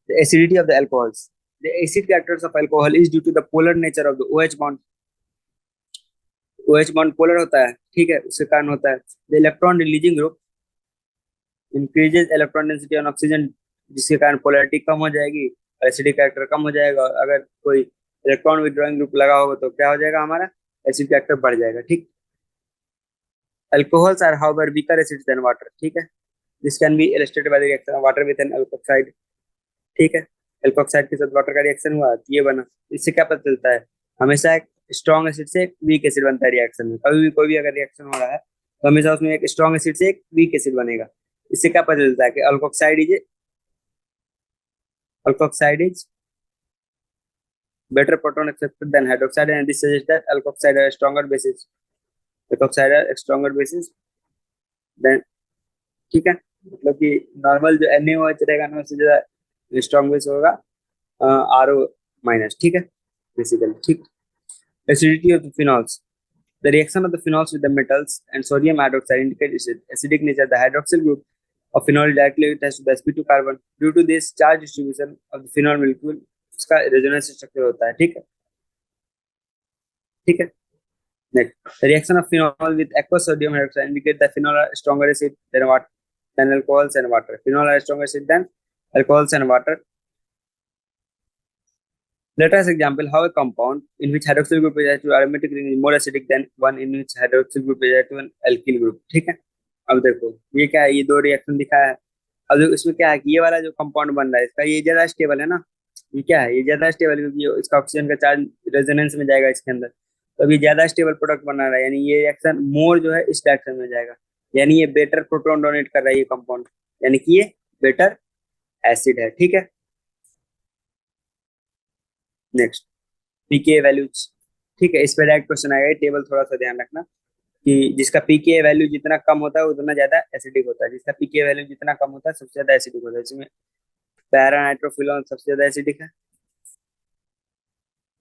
the acidity of the alcohols, the acid characters of alcohol is due to the polar nature of the OH bond. OH bond polar होता है। ठीक है, उसके कारण होता है। The electron releasing group increases electron density on oxygen, जिसके कारण पोलैरिटी कम हो जाएगी और एसिडिक कैरेक्टर कम हो जाएगा। और अगर कोई इलेक्ट्रॉन विड्रॉइंग ग्रुप लगा होगा तो क्या हो जाएगा, हमारा एसिड कैरेक्टर बढ़ जाएगा। ठीक, alcohols are however weaker acids than water. ठीक है, this can be illustrated by the reaction of water with an alkoxide. ठीक है, अल्कोक्साइड के साथ वाटर का रिएक्शन हुआ तो ये बना। इससे क्या पता चलता है, हमेशा एक स्ट्रॉन्ग एसिड से एक वीक एसिड बनता है रिएक्शन में। कभी भी कोई भी अगर रिएक्शन हो रहा है तो हमेशा उसमें एक स्ट्रॉन्ग एसिड से एक वीक एसिड बनेगा। इससे क्या पता चलता है कि alkoxide is better proton accepted than hydroxide, and this suggests that alkoxide are a stronger basis, alkoxide are a stronger basis than। ठीक है, मतलब कि नॉर्मल जो NaOH रहेगा ना उससे ज्यादा स्ट्रॉन्ग बेस होगा RO माइनस। ठीक है, बेसिकली। ठीक, acidity of the phenols, the reaction of the phenols with the metals and sodium hydroxide indicates its acidic nature। The hydroxyl group of phenol directly attaches to the sp2 carbon। due to this charge distribution of the phenol molecule, उसका resonance structure होता है। ठीक है, ठीक है, next, the reaction of phenol with aqueous sodium hydroxide indicate that phenol are stronger acid than alcohols and water। Phenol are stronger acid than alcohols and water। Let us example how a compound in which hydroxyl group is attached to aromatic ring is more acidic than one in which hydroxyl group is attached to an alkyl group। ठीक है, अब देखो ये क्या है, ये दो reaction दिखाया है। अब इसमें क्या है कि ये वाला जो कंपाउंड बन रहा है इसका ये ज्यादा स्टेबल है ना, ये क्या है, ये ज्यादा स्टेबल क्योंकि इसका ऑक्सीजन का चार्ज रेजोनेंस में जाएगा इसके अंदर, तो अभी ज्यादा स्टेबल प्रोडक्ट बना रहा है, यानी ये रिएक्शन मोर जो है इस डायरेक्शन में जाएगा, यानी ये बेटर प्रोटॉन डोनेट कर रहा है ये कंपाउंड, यानी कि ये बेटर एसिड है। ठीक है, नेक्स्ट, पीके वैल्यूज। ठीक है, इस पर डायरेक्ट क्वेश्चन आएगा, टेबल थोड़ा सा ध्यान रखना कि जिसका पीके वैल्यू जितना कम होता है उतना ज्यादा एसिडिक होता है, जिसका पीके वैल्यू जितना कम होता है सबसे ज्यादा एसिडिक होता है। इसमें पैरा नाइट्रोफिनॉल सबसे ज्यादा एसिडिक है।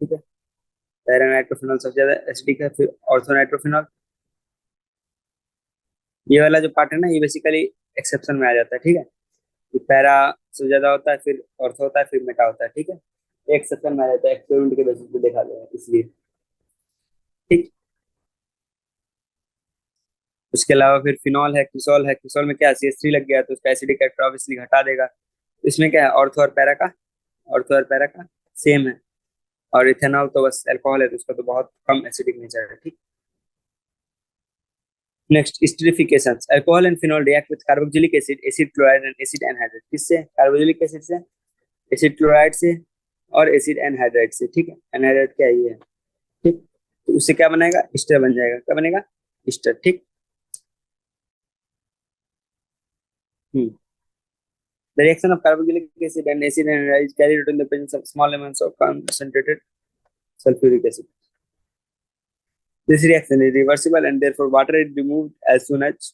ठीक है, पैरा नाइट्रोफिनॉल सबसे ज्यादा एसिडिक है, फिर ऑर्थो नाइट्रोफिनॉल। ये वाला जो पार्ट है ना ये बेसिकली एक्सेप्शन में आ जाता है। ठीक है, कि पैरा सबसे ज्यादा होता है, फिर ऑर्थो होता है, फिर मेटा होता है। ठीक है, एक्सेप्शन में आ जाता है, एक्सपेरिमेंट के बेसिस पे देखा गया है इसलिए। ठीक, उसके अलावा फिर फिनॉल है, क्रिसॉल है। क्रिसॉल में क्या CH3 लग गया तो उसका एसिडिक कैरेक्टर ऑब्वियसली घटा देगा। इसमें क्या है, ऑर्थो और पैरा का सेम है। और इथेनॉल तो बस अल्कोहल है, तो उसका तो बहुत कम एसिडिक नेचर है, ठीक। Next, esterification. Alcohol and phenol react with carboxylic acid, acid chloride and acid anhydride. किससे? कार्बोक्सिलिक एसिड से, एसिड क्लोराइड से, और एसिड एनहाइड्राइड से, ठीक है। एनहाइड्राइड क्या है? ये है, ठीक। तो उससे क्या बनाएगा? एस्टर बन जाएगा। क्या बनेगा? एस्टर, ठीक। हम्म The reaction of carboxylic acid and acid anhydride is carried out in the presence of small amounts of concentrated sulfuric acid. This reaction is reversible and therefore water is removed as soon as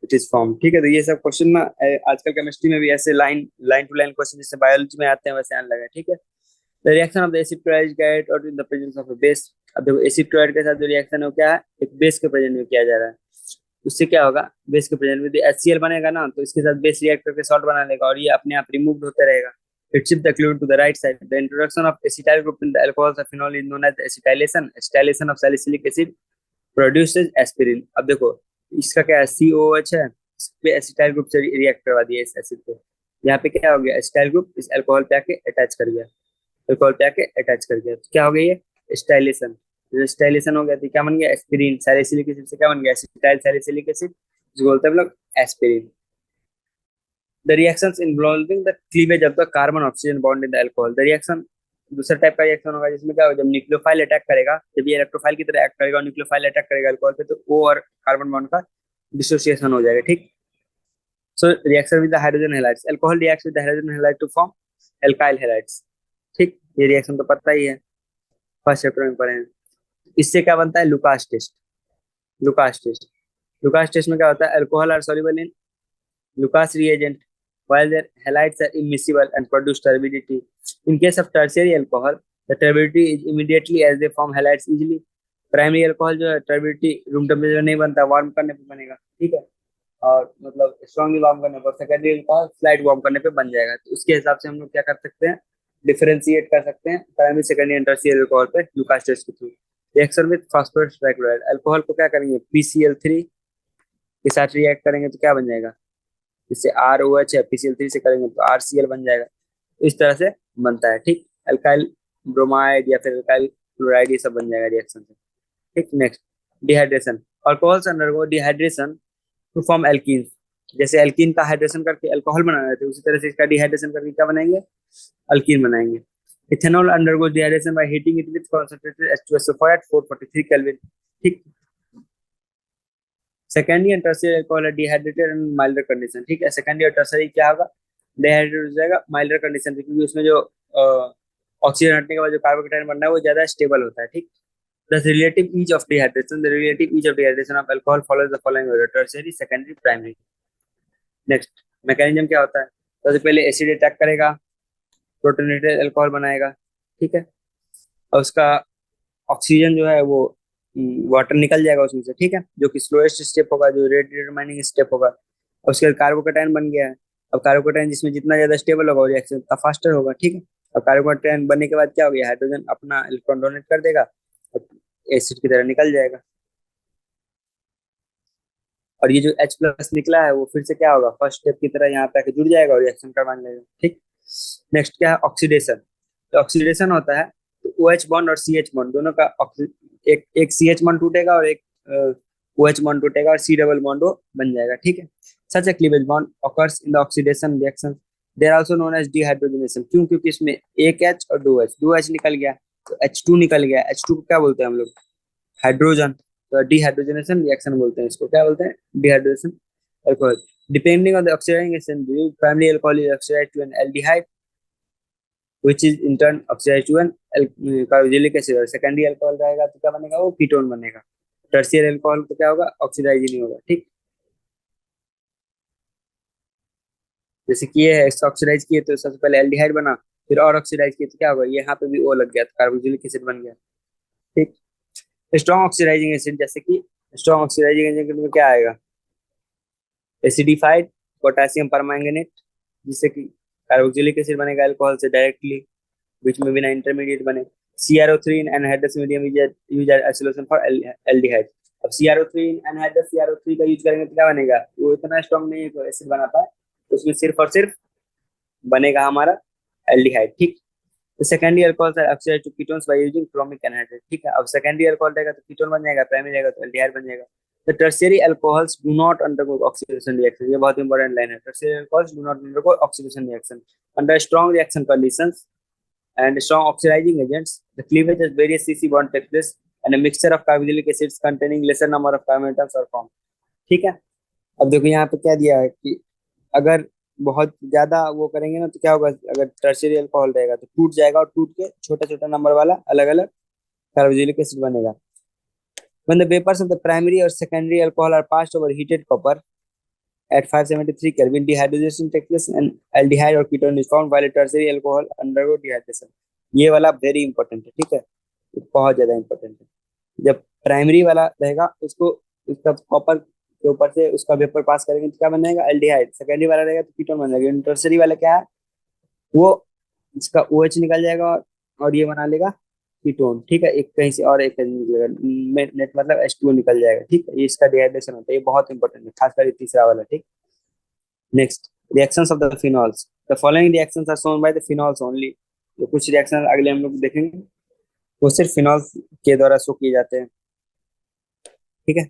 it is formed. ठीक है, तो ये सब question ना आजकल chemistry में भी ऐसे line line to line question जैसे बायोलॉजी में आते हैं वैसे आने लगा, ठीक है। The reaction of the acid chloride carried out in the presence of a base. अब देखो एसिड क्लोराइड के साथ जो रिएक्शन है वो क्या है? एक बेस के प्रेजेंट में किया जा रहा है। उससे क्या होगा? बेस के प्रेजेंट में HCl बनेगा ना, तो इसके साथ बेस रिएक्ट करके सॉल्ट बना लेगा और ये अपने आप रिमूव होते रहेगा। It shifts the fluid to the right side. The introduction of acetyl group in the alcohols of phenol is known as acetylation. Acetylation of salicylic acid produces aspirin. अब देखो इसका क्या है? COH है, इस पे एसिटाइल ग्रुप से react करवा दिया इस एसिड को। यहाँ पे क्या हो गया? एसिटाइल ग्रुप इस अल्कोहल पे आके अटैच कर गया, अल्कोहल पे आके अटैच कर गया, तो क्या हो गया? ये एसिटाइलेशन। स्टाइलेशन हो गया तो क्या बन गया? एस्पिरिन। सैलिसिलिक एसिड से क्या बन गया? एसिटाइल सैलिसिलिक एसिड, जिसको बोलते हैं हम लोग aspirin. The reactions involving the cleavage of the carbon oxygen bond in the alcohol. The reaction दूसरा टाइप का रिएक्शन होगा जिसमें क्या होगा? जब न्यूक्लियोफाइल अटैक करेगा, जब ये इलेक्ट्रोफाइल की तरह एक्ट करेगा और न्यूक्लियोफाइल अटैक करेगा अल्कोहल पे, तो ओ और कार्बन बॉन्ड का डिसोसिएशन हो जाएगा, ठीक। So reaction with the hydrogen halides. Alcohol reacts with the hydrogen halide to form alkyl halides, ठीक। ये रिएक्शन तो पता ही है, फर्स्ट चैप्टर में पढ़े हैं। इससे क्या बनता है? Lucas test. Lucas test, Lucas test में क्या होता है? Alcohol are soluble in Lucas reagent while their halides are immiscible and produce turbidity. In case of tertiary alcohol, the turbidity is immediately as they form halides easily. Primary alcohol जो है turbidity room temperature नहीं बनता, warm करने पे बनेगा, ठीक है। और मतलब स्ट्रांगली वार्म करने पर सेकेंडरी अल्कोहल स्लाइट वार्म करने पे बन जाएगा। तो उसके हिसाब से हम लोग क्या कर सकते हैं? डिफरेंशिएट कर सकते हैं primary secondary and tertiary alcohol पे लुकास टेस्ट के through. Reaction with phosphorus trichloride. Alcohol को क्या करेंगे? PCl3 के साथ रिएक्ट करेंगे तो क्या बन जाएगा? जिससे ROH है, PCl3 से करेंगे तो RCl बन जाएगा। इस तरह से बनता है, ठीक। अल्काइल ब्रोमाइड या फिर अल्काइल क्लोराइड ये सब बन जाएगा रिएक्शन से, ठीक। Next, dehydration. Alcohols undergo dehydration to form alkenes. जैसे एल्कीन का हाइड्रेशन करके अल्कोहल बना रहे थे, उसी तरह से इसका डिहाइड्रेशन करके क्या बनाएंगे? अल्कीन बनाएंगे। Ethanol undergo dehydration by heating it with concentrated H2SO4 at 443 kelvin, ठीक। Secondary and tertiary alcohol dehydrated and milder condition, ठीक है। सेकेंडरी और टर्सरी क्या होगा? डिहाइड्रेट हो जाएगा, माइल्डर कंडीशन, क्योंकि उसमें जो ऑक्सीजन हटने के बाद जो कार्बोकेटाइन बनना है वो ज्यादा स्टेबल होता है, ठीक। The relative ease of dehydration. The relative ease of dehydration of alcohol follows the following order: tertiary, secondary, primary. Next, mechanism क्या होता है? सबसे पहले एसिड अटैक करेगा, प्रोटोनेटेड अल्कोहल बनाएगा, ठीक है। और उसका ऑक्सीजन जो है वो वाटर निकल जाएगा उसमें से, ठीक है, जो कि स्लोएस्ट स्टेप होगा, जो रेट डिटरमाइनिंग स्टेप होगा। और उसके बाद कार्बोकेटाइन बन गया है। अब कार्बोकेटाइन जिसमें जितना ज्यादा स्टेबल होगा रिएक्शन उतना फास्टर होगा, ठीक है। अब कार्बोकेटाइन बनने के बाद क्या हो गया? हाइड्रोजन अपना इलेक्ट्रॉन डोनेट कर देगा, एसिड की तरह निकल जाएगा। और ये जो H+ निकला है वो फिर से क्या होगा? फर्स्ट स्टेप की तरह यहाँ पे आके जुड़ जाएगा और रिएक्शन करवाने लगेगा, ठीक। नेक्स्ट क्या है? ऑक्सीडेशन। तो ऑक्सीडेशन होता है तो OH बॉन्ड और CH बॉन्ड दोनों का एक CH बॉन्ड टूटेगा और एक OH बॉन्ड टूटेगा और C डबल बॉन्ड वो बन जाएगा, ठीक है। Such a cleavage bond occurs in the oxidation reaction. They are also known as dehydrogenation. क्यों? क्योंकि इसमें एक H और दो H निकल गया तो H2 निकल गया। H2 को क्या बोलते हैं हम लोग? हाइड्रोजन। तो डिहाइड्रोजनेशन रिएक्शन बोलते हैं इसको। क्या बोलते हैं? Dehydrogen alcohol. Depending on the oxidising agent, primary alcohol is oxidised to an aldehyde which is in turn oxidized to an carboxylic acid। और सेकेंडरी अल्कोहल रहेगा तो क्या बनेगा? वो कीटोन बनेगा। टर्शियरी अल्कोहल तो क्या होगा? ऑक्सीडाइज नहीं होगा, ठीक। जैसे कि ये है, इससे ऑक्सीडाइज किए तो सबसे पहले एल्डिहाइड बना, फिर और ऑक्सीडाइज किए तो क्या होगा? यहाँ पे भी O लग गया तो कार्बोक्सिलिक एसिड बन गया, ठीक। स्ट्रॉन्ग ऑक्सीडाइजिंग एसिड, जैसे कि स्ट्रॉन्ग ऑक्सीडाइजिंग एसिड में क्या आएगा? एसिडिफाइड पोटेशियम परमैंगनेट, जिससे कि कार्बोक्सिलिक एसिड बनेगा अल्कोहल से डायरेक्टली, बीच में बिना इंटरमीडिएट बने। CrO3 in anhydrous medium is used as a solution for aldehyde। अब CrO3 in anhydrous CrO3 का यूज करेंगे तो क्या बनेगा? वो इतना स्ट्रॉन्ग नहीं है तो एसिड बना पाए, तो उसमें सिर्फ और सिर्फ बनेगा हमारा एल्डिहाइड, ठीक। तो secondary alcohols are oxidised to ketones by using chromic anhydrate, ठीक है। अब सेकेंडरी अल्कोहल रहेगा तो कीटोन बन जाएगा, प्राइमरी रहेगा तो एल्डिहाइड बन जाएगा। The tertiary alcohols do not undergo oxidation reaction, ये बहुत इंपॉर्टेंट लाइन है। Tertiary alcohols do not undergo oxidation reaction under strong reaction conditions and strong oxidizing agents. The cleavage of various CC bond takes place and a mixture of carboxylic acids containing lesser number of carbon atoms are formed, ठीक है। अब देखो यहाँ पे क्या दिया है कि अगर बहुत ज्यादा वो करेंगे ना तो क्या होगा, अगर टर्शियरी अल्कोहल रहेगा तो टूट जाएगा और टूट के छोटा छोटा नंबर वाला अलग अलग कार्बोक्सिलिक एसिड बनेगा। When the vapors of the primary or secondary alcohol are passed over heated copper at 573 Kelvin, dehydrogenation takes place and aldehyde or ketone is formed while a tertiary alcohol undergo dehydration. ये वाला very important है, ठीक है, बहुत ज्यादा important है। जब primary वाला रहेगा उसको उसका कॉपर के ऊपर से उसका वेपर पास करेंगे तो क्या बन जाएगा, एल्डिहाइड। सेकेंडरी वाला रहेगा तो कीटोन बन जाएगा। टर्सरी वाला क्या है, वो इसका OH निकल जाएगा और ये बना लेगा कीटोन, ठीक है, एक कहीं से और एक कहीं निकलेगा, नेट मतलब H2O निकल जाएगा, ठीक है। ये इसका डिहाइड्रेशन होता है, ये बहुत इंपॉर्टेंट है, खासकर तीसरा वाला, ठीक। Next, reactions of the phenols. The following reactions are shown by the phenols only. तो कुछ रिएक्शन अगले हम लोग देखेंगे वो सिर्फ फिनॉल्स के द्वारा शो किए जाते हैं, ठीक है।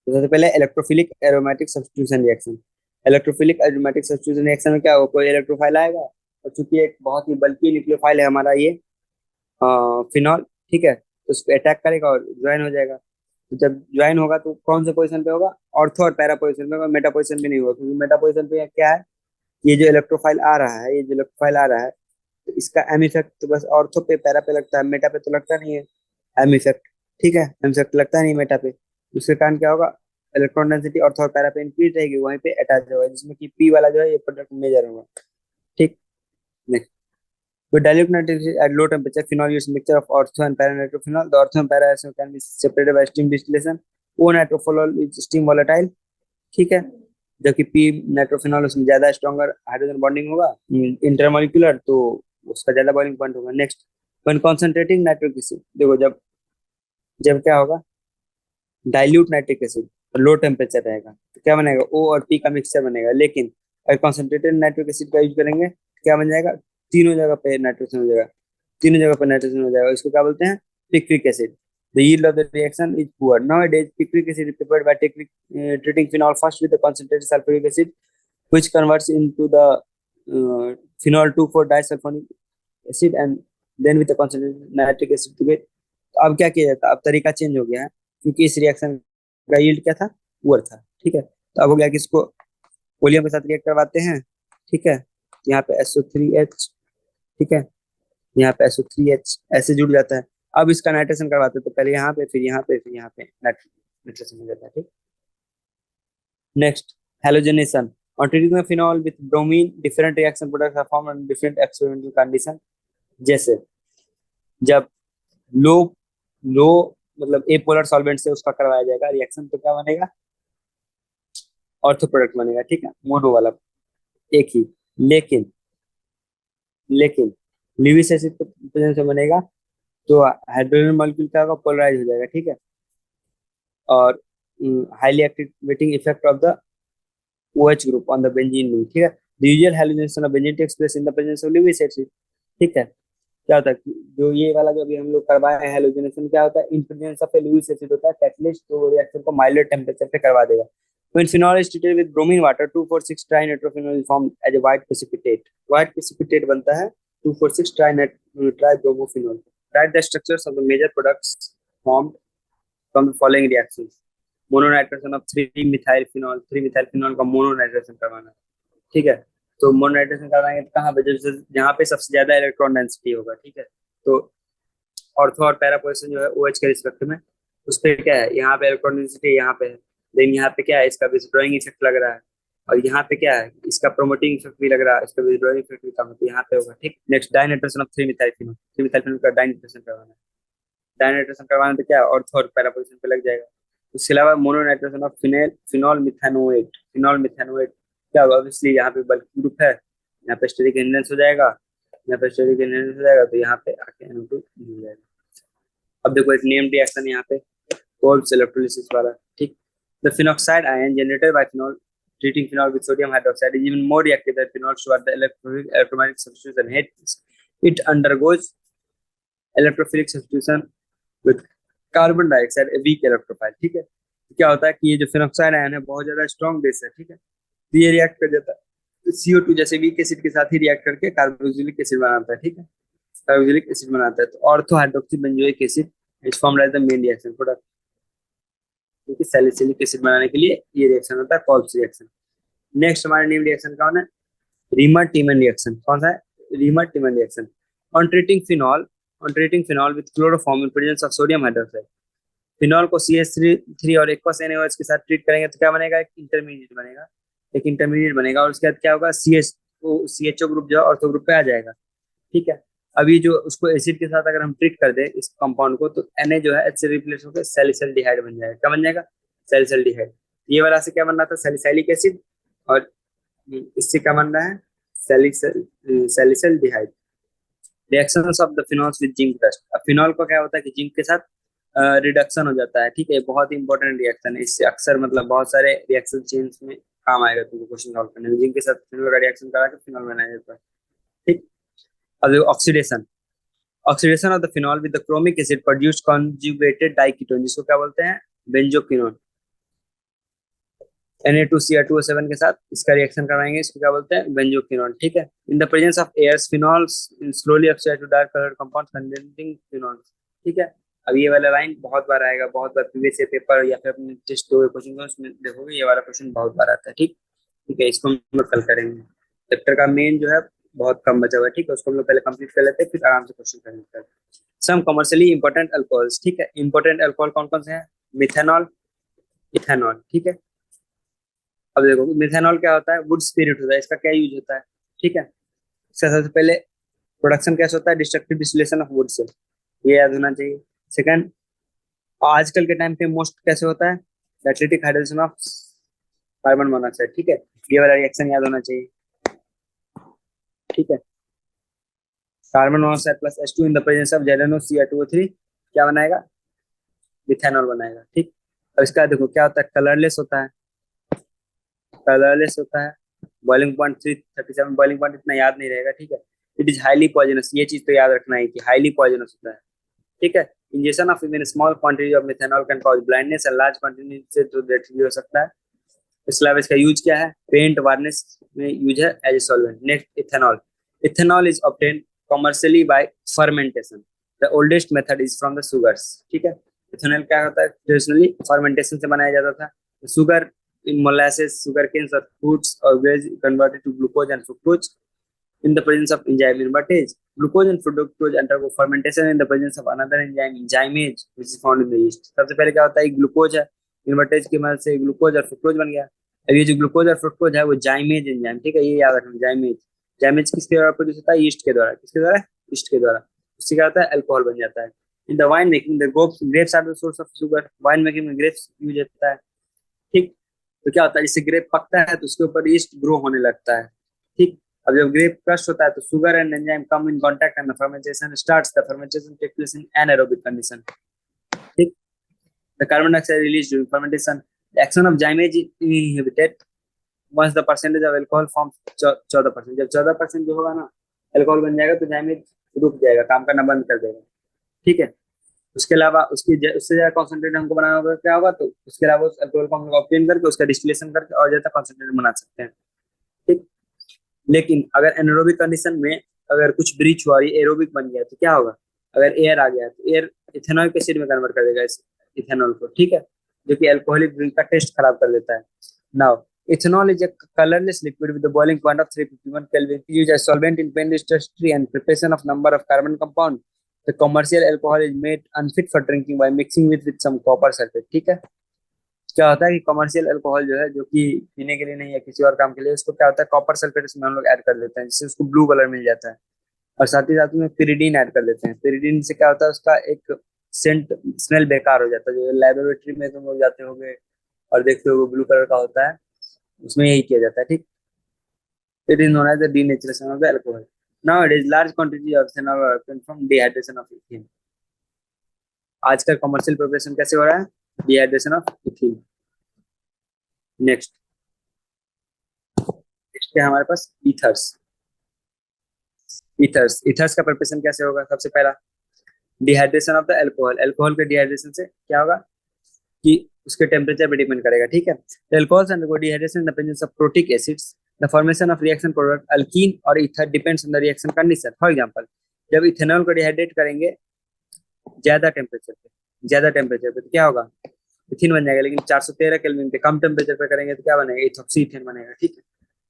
तो सबसे पहले electrophilic aromatic substitution reaction. Electrophilic aromatic substitution reaction में क्या होगा, कोई इलेक्ट्रोफाइल आएगा और चूंकि एक बहुत ही बल्कि न्यूक्लियोफाइल है हमारा ये फिनॉल, ठीक है, तो उसको अटैक करेगा और ज्वाइन हो जाएगा। तो जब ज्वाइन होगा तो कौन से पोजीशन पे होगा, ऑर्थो और पैरा पोजीशन पे होगा, मेटा पोजीशन पे नहीं होगा, क्योंकि मेटा पोजीशन पे क्या है, ये जो इलेक्ट्रोफाइल आ रहा है, ये जो इलेक्ट्रोफाइल आ रहा है तो इसका एम इफेक्ट तो बस ऑर्थो पे पैरा पे लगता है, मेटा पे तो लगता नहीं है एम इफेक्ट, ठीक है, एम इफेक्ट लगता नहीं मेटा पे। उसके कारण क्या होगा, इलेक्ट्रॉन डेंसिटी ऑर्थो और पैरा पे इंक्रीज रहेगी, वहीं पे अटैच होगा, जिसमें कि पी वाला जो है ये प्रोडक्ट मेजर होगा, ठीक। Next, with dilute nitric acid at low temperature, phenol is mixture of ortho and para-nitrophenol. The ortho and para can be separated by steam distillation. O-nitrophenol is steam volatile, ठीक है, जबकि P nitrophenol उसमें ज्यादा stronger hydrogen bonding होगा intermolecular, तो उसका ज्यादा boiling point होगा। Next, when concentrating nitric acid, देखो जब जब क्या होगा, dilute nitric acid low temperature रहेगा तो क्या बनेगा, ओ और पी का मिक्सचर बनेगा। लेकिन अगर कॉन्सेंट्रेटेड नाइट्रिक एसिड का यूज करेंगे तो क्या बन जाएगा, तीनों जगह पे नाइट्रोजन हो जाएगा, तीनों जगह पे नाइट्रोजन हो जाएगा। इसको क्या बोलते हैं, picric acid. The yield of the reaction is poor. Nowadays, picric acid is prepared by treating phenol first with the concentrated sulfuric acid, which converts into the phenol 2,4-disulfonic acid and then with the concentrated nitric acid to get। अब क्या किया जाता है, अब तरीका change हो गया है, क्योंकि इस रिएक्शन का यील्ड क्या था, पुअर था, ठीक है। तो अब हो गया कि इसको वोलियम के साथ रिएक्ट करवाते हैं, ठीक है, यहाँ पे SO3H, ठीक है, यहाँ पे SO3H ऐसे जुड़ जाता है। अब इसका नाइट्रेशन करवाते हैं तो पहले यहाँ पे फिर यहाँ पे फिर यहाँ पे नाइट्रेशन हो जाता है, ठीक। Next, halogenation. On treating the phenol with bromine, different reaction products are formed under different experimental condition। जैसे जब लो लो मतलब एपोलर सॉल्वेंट से उसका करवाया जाएगा रिएक्शन तो क्या बनेगा, ऑर्थो प्रोडक्ट बनेगा, ठीक है, मोनो वाला एक ही। लेकिन लेकिन ल्यूइस एसिड के प्रेजेंस में बनेगा तो हाइड्रोजन मॉलिक्यूल क्या होगा, पोलराइज हो जाएगा, ठीक है। और highly activating effect of the OH group on the benzene ring, ठीक है। The usual halogenation of benzene takes place in the presence of Lewis acid, ठीक है। क्या होता है जो ये वाला जो अभी हम लोग करवाए हैं हेलोजनेशन, क्या होता है, इन प्रेजेंस ऑफ ल्यूइस एसिड होता है कैटलिस्ट, तो रिएक्शन को माइल्डर टेंपरेचर पे करवा देगा। When phenol is treated with bromine water, 2,4,6-trinitrophenol is formed as a white precipitate. White precipitate बनता है 2,4,6-tribromophenol. Write the structures of the major products formed from the following reactions. Mononitration of 3-methylphenol, 3-methylphenol का मोनोनाइट्रेशन करवाना, ठीक है। तो मोनोनाइट्रेशन करवाएंगे तो कहाँ पे, जहाँ पे सबसे ज्यादा इलेक्ट्रॉन डेंसिटी होगा, ठीक है। तो ऑर्थो और पैरा पोजीशन जो है OH के रिस्पेक्ट में, उस पर क्या है, यहाँ पे इलेक्ट्रॉन डेंसिटी यहाँ पे है, लेकिन यहाँ पे क्या है, इसका विथड्रॉइंग इफेक्ट लग रहा है, और यहाँ पे क्या है, इसका प्रोमोटिंग इफेक्ट भी लग रहा है, इसका विथड्रॉइंग इफेक्ट भी कम है, तो यहाँ पे होगा, ठीक। नेक्स्ट, डाइनाइट्रेशन ऑफ 3-मिथाइलफिनोल, 3-मिथाइलफिनोल का डाइनाइट्रेशन करवाना है। डाइनाइट्रेशन करवाना तो क्या है, ऑर्थो और पैरा पोजीशन पे लग जाएगा। उसके अलावा मोनोनाइट्रेशन ऑफ फिनॉल मिथानोएट, फिनॉल मिथानोएट क्या होगा, ऑब्वियसली यहाँ पे बल्कि ग्रुप है, यहाँ पे स्टेरिक एनहेंस हो जाएगा, यहाँ पे स्टेरिक एनहेंस हो जाएगा, तो यहाँ पे आके NO2 मिल जाएगा। अब देखो एक नेम रिएक्शन यहाँ पे कोल्ब्स इलेक्ट्रोलिसिस वाला, ठीक। The phenoxide ion generated by phenol treating phenol with sodium hydroxide is even more reactive than phenol toward the electromagnetic substitution. Hence, it undergoes electrophilic substitution with carbon dioxide a weak electrophile. ठीक है, तो क्या होता है कि ये जो phenoxide ion है बहुत ज्यादा स्ट्रॉन्ग बेस है। ठीक है, तो ये रिएक्ट कर जाता है CO2 जैसे वीक एसिड के साथ ही रिएक्ट करके कार्बोक्सिलिक एसिड बनाता है। ठीक है, कार्बोक्सिलिक एसिड बनाता है। तो ortho hydroxy benzoic acid is formed as the main reaction product, क्योंकि सैलिसिलिक एसिड बनाने के लिए ये रिएक्शन होता है कॉल्स रिएक्शन। नेक्स्ट हमारे नेम रिएक्शन कौन है? Reimer Tiemann reaction. कौन सा है? Reimer Tiemann reaction. On treating phenol with chloroform in presence of sodium hydroxide, phenol को CH3 और एक्वस NaOH के साथ ट्रीट करेंगे तो क्या बनेगा? एक इंटरमीडिएट बनेगा और उसके बाद क्या होगा? CHO ग्रुप जो ऑर्थो ग्रुप पे आ जाएगा। ठीक है, अभी जो उसको एसिड के साथ अगर हम ट्रीट कर दे इस कंपाउंड को, तो Na जो है H से रिप्लेस होकर सैलिसिल्डिहाइड बन जाएगा। क्या बन जाएगा? सैलिसिल्डिहाइड। ये वाला से क्या बन रहा था? सैलिसाइलिक एसिड, और इससे क्या बन रहा है? Salicylaldehyde. Reactions of the phenols with zinc dust. अब फिनॉल को क्या होता है कि जिंक के साथ रिडक्शन हो जाता है। ठीक है, बहुत ही इंपॉर्टेंट रिएक्शन है। इससे अक्सर मतलब बहुत सारे रिएक्शन चेन्स में काम आएगा तुमको क्वेश्चन सॉल्व करने में। जिंक के साथ फिनॉल का रिएक्शन करा के फिनॉल बनाया जाता है। ठीक, अब oxidation of the phenol with the chromic acid produce conjugated diketone, जिसको क्या बोलते हैं? बेंजोक्विनोन। Na2Cr2O7 के साथ इसका रिएक्शन करवाएंगे, इसको क्या बोलते हैं? बेंजोक्विनोन। ठीक है, in the presence of airs phenols slowly oxide to dark colour compounds containing phenols. ठीक है, अब ये वाला लाइन बहुत बार आएगा, बहुत बार प्रीवियस पेपर या फिर अपने टेस्ट दो क्वेश्चन उसमें देखोगे ये वाला क्वेश्चन बहुत बार आता है। ठीक, ठीक है, इसको हम लोग कल करेंगे। चैप्टर का मेन जो है बहुत कम बचा हुआ है। ठीक है, उसको हम लोग पहले कंप्लीट कर लेते हैं, फिर आराम से क्वेश्चन कर लेते हैं। सम कमर्शियली इंपॉर्टेंट अल्कोहल्स। ठीक है, इंपॉर्टेंट अल्कोहल कौन कौन से हैं? Methanol, ethanol. ठीक है, अब देखो मिथेनॉल क्या होता है? वुड स्पिरिट होता है। इसका क्या यूज होता है? ठीक है, इसका सबसे पहले प्रोडक्शन कैसे होता है? Destructive distillation of would say, ये याद होना चाहिए। सेकंड, आजकल के टाइम पे मोस्ट कैसे होता है? Catalytic hydrogen of carbon monoxide. ठीक है, ये वाला रिएक्शन याद होना चाहिए। ठीक है, carbon monoxide plus H2 in the presence of ZnOCr2O3 क्या बनाएगा? मिथेनॉल बनाएगा। ठीक, अब इसका देखो क्या होता है? कलरलेस होता है, बॉइलिंग पॉइंट 337, बॉइलिंग पॉइंट इतना याद नहीं रहेगा। ठीक है, इट इज हाईली पॉइजनस, ये चीज तो याद रखना है कि हाईली पॉइजनस होता है। ठीक है, injection of even small quantity of methanol can cause blindness and large quantity से तो डेथ भी हो सकता है। इसके अलावा इसका यूज क्या है? पेंट वार्निश में यूज है as a solvent. Next, ethanol is obtained commercially by fermentation. The oldest method is from the sugars. ठीक है, इथेनॉल क्या होता है? ट्रेडिशनली फर्मेंटेशन से बनाया जाता था। Sugar in molasses, sugar canes or fruits or veg converted to glucose and fructose in the presence of enzyme invertase. Glucose and fructose undergo fermentation in the presence of another enzyme, enzymeage, which is found in the yeast. सबसे पहले क्या होता है? Glucose है, invertase की मदद से glucose और फ्रुक्टोज बन गया। अब ये जो ग्लूकोज और फ्रुक्टोज है वो जाइमेज एंजाइम। ठीक है, ये याद रखना, जाइमेज किसके द्वारा प्रोड्यूस होता है? ईस्ट के द्वारा। किसके द्वारा? ईस्ट के द्वारा। उससे क्या होता है? अल्कोहल बन जाता है। In the wine making the grapes are the source of sugar. Wine making में ग्रेप्स यूज होता है। ठीक, तो क्या होता है? जिससे ग्रेप पकता है तो उसके ऊपर ईस्ट ग्रो होने लगता है। ठीक, अब जब ग्रेप क्रश होता है तो sugar and enzyme come in contact and the fermentation starts. The fermentation take place in anaerobic condition. ठीक, the carbon dioxide release during fermentation, the action of zymase inhibited once the percentage of alcohol form 14%। जब 14% जो होगा ना alcohol बन जाएगा तो जाइमेज रुक जाएगा, काम करना बंद कर देगा। ठीक है, उसके अलावा उससे ज्यादा कॉन्सेंट्रेट हमको बनाना होगा, क्या होगा? तो उसके अलावा उस अल्कोहल को हम लोग ऑब्टेन करके उसका डिस्टिलेशन करके और ज्यादा कॉन्सेंट्रेट बना सकते हैं। ठीक, लेकिन अगर एनारोबिक कंडीशन में अगर कुछ ब्रीच हुआ, ये एरोबिक बन गया तो क्या होगा? अगर एयर आ गया तो एयर इथेनॉइक एसिड में कन्वर्ट कर देगा इस इथेनॉल को। ठीक है, जो कि अल्कोहलिक ड्रिंक का टेस्ट खराब कर देता है। Now ethanol is a colorless liquid with a boiling point of 351 Kelvin, used as solvent in paint industry and preparation of number of carbon compound. The commercial alcohol is made unfit for drinking by mixing with some copper sulfate. ठीक है, क्या होता है कि commercial alcohol जो है, जो कि पीने के लिए नहीं है किसी और काम के लिए, उसको क्या होता है? कॉपर सल्फेट इसमें हम लोग ऐड कर देते हैं, जिससे उसको ब्लू कलर मिल जाता है। और साथ ही साथ में पिरिडीन ऐड कर देते हैं। पिरिडीन से क्या होता है? उसका एक सेंट स्मेल बेकार हो जाता है। जो लेबोरेटरी में तुम लोग जाते होगे और देखते हो ब्लू कलर का होता है, उसमें यही किया जाता है। ठीक, it is known as the denaturation of the alcohol. Nowadays, large quantity of ethanol are obtained from dehydration of ethene. आजकल कमर्शियल प्रिपरेशन कैसे हो रहा है? Dehydration of ethene. नेक्स्ट, क्या है हमारे पास, ईथर्स। ईथर्स का प्रिपरेशन कैसे होगा, सबसे पहला dehydration of the alcohol, alcohol के डिहाइड्रेशन से क्या होगा कि उसके टेम्परेचर पे डिपेंड करेगा, ठीक है। The alcohols undergo dehydration in the presence of protic acids. The formation of reaction product alkene or ether depends on the reaction condition. For example, जब इथेनॉल को डिहाइड्रेट करेंगे ज्यादा टेम्परेचर पे तो क्या होगा, इथिन बन जाएगा। लेकिन 413 केल्विन पे कम टेम्परेचर पे करेंगे तो क्या बनेगा, इथॉक्सी इथेन बनेगा, ठीक है।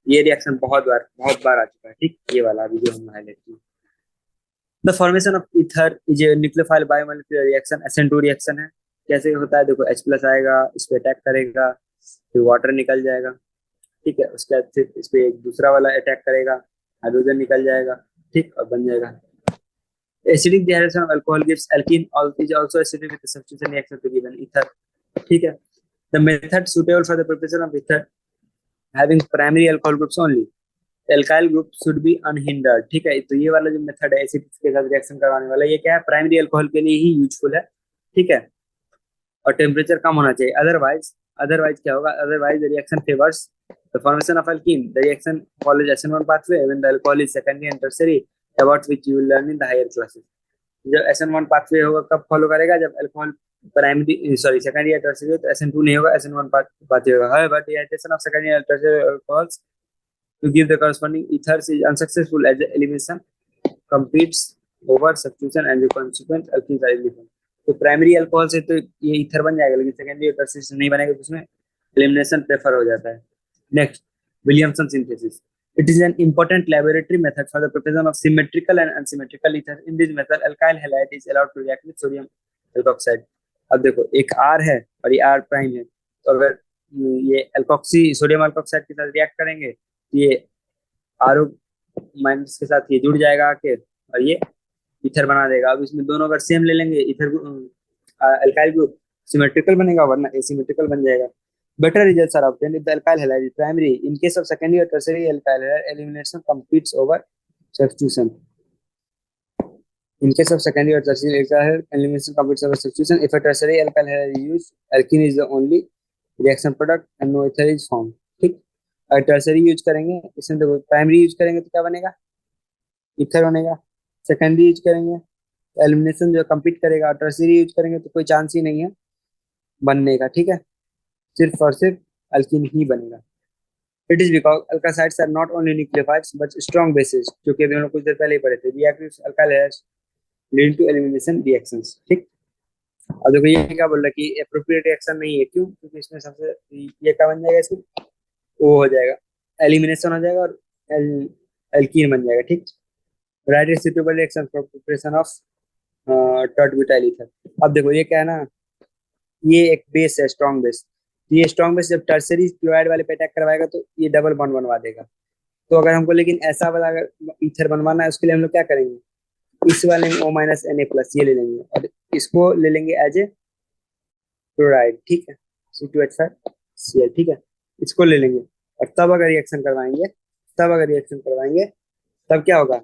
ये रिएक्शन बहुत बार आ चुका है, ठीक, ये वाला अभी जो हम हाईलाइट किए। The formation of ether is a nucleophile biomolecular reaction, SN2 reaction है। कैसे होता है, देखो H प्लस आएगा, इस पे अटैक करेगा, फिर वाटर निकल जाएगा, ठीक है। उसके बाद फिर इस पे एक दूसरा वाला अटैक करेगा, हाइड्रोजन निकल जाएगा, ठीक, और बन जाएगा acidic dehydration of alcohol gives alkene, is also acidic with substitution reaction to given ether, ठीक है। The method suitable for the preparation of ether having primary alcohol groups only, alkyl group should be unhindered, ठीक है। तो ये वाला जो method है acid के साथ रिएक्शन करवाने वाला, ये क्या है, प्राइमरी अल्कोहल के लिए ही यूजफुल है, ठीक है। और टेम्परेचर कम होना चाहिए, अदरवाइज क्या होगा, otherwise the reaction favours the formation of alkene, the reaction follows SN1 pathway when the alcohol is secondary and tertiary, about which you will learn in the higher classes. जब SN1 pathway होगा कब follow करेगा, जब alcohol primary secondary या tertiary, तो SN2 नहीं होगा, SN1 pathway होगा। However, dehydration of secondary and tertiary alcohols to give the corresponding ethers is unsuccessful as the elimination competes over substitution and the consequent alkenes are eliminated. तो primary alcohol से तो ये ether बन जाएगा, लेकिन secondary और tertiary से नहीं बनेगा, तो उसमें एलिमिनेशन प्रेफर हो जाता है। Next, Williamson synthesis, it is an important laboratory method for the preparation of symmetrical and unsymmetrical ether. In this method alkyl halide is allowed to react with sodium alkoxide. अब देखो एक R है और ये R prime है, तो अगर ये अल्कोक्सी सोडियम अल्कोक्साइड के साथ रिएक्ट करेंगे तो ये RO माइनस के साथ ये जुड़ जाएगा आके और ये ईथर बना देगा। अब इसमें दोनों अगर सेम ले लेंगे ईथर अल्काइल ग्रुप, सिमेट्रिकल बनेगा, वरना एसिमेट्रिकल बन जाएगा। Better results are obtained if the alkyl halide is primary. In case of secondary और tertiary alkyl halide, elimination completes over substitution. In case of secondary or tertiary alkyl halide, elimination completes over substitution. If a tertiary alkyl halide is used, alkene is the only reaction product and no ether is formed. ठीक, अगर tertiary use करेंगे, इसमें देखो primary use करेंगे तो क्या बनेगा, ether बनेगा। सेकेंडरी यूज करेंगे तो एलिमिनेशन जो कंप्लीट करेगा, और टर्शियरी यूज करेंगे तो कोई चांस ही नहीं है बनने का, ठीक है, सिर्फ और सिर्फ अल्कीन ही बनेगा। It is because alkaloids are not only nucleophiles but strong bases, जो कि अभी हम लोग कुछ देर पहले ही पढ़े थे। React with alkyl halides lead to elimination reactions, ठीक। और देखो ये क्या बोल रहा है कि appropriate reaction नहीं है, क्यों, क्योंकि इसमें सबसे ये क्या बन जाएगा, इसमें वो हो जाएगा, एलिमिनेशन हो जाएगा और एल्कीन बन जाएगा, ठीक। Write a suitable reaction for preparation of tert butyl ether। अब देखो ये क्या है ना, ये एक बेस है, स्ट्रॉन्ग बेस। ये स्ट्रॉन्ग बेस जब टर्शियरी क्लोराइड वाले पे अटैक करवाएगा तो ये डबल बॉन्ड बनवा देगा। तो अगर हमको लेकिन ऐसा वाला अगर ईथर बनवाना है, उसके लिए हम लोग क्या करेंगे, इस वाले में O माइनस Na+ ये ले लेंगे और इसको ले लेंगे एज ए क्लोराइड, ठीक है, C2H5Cl, ठीक है, इसको ले लेंगे और तब अगर रिएक्शन करवाएंगे तब क्या होगा,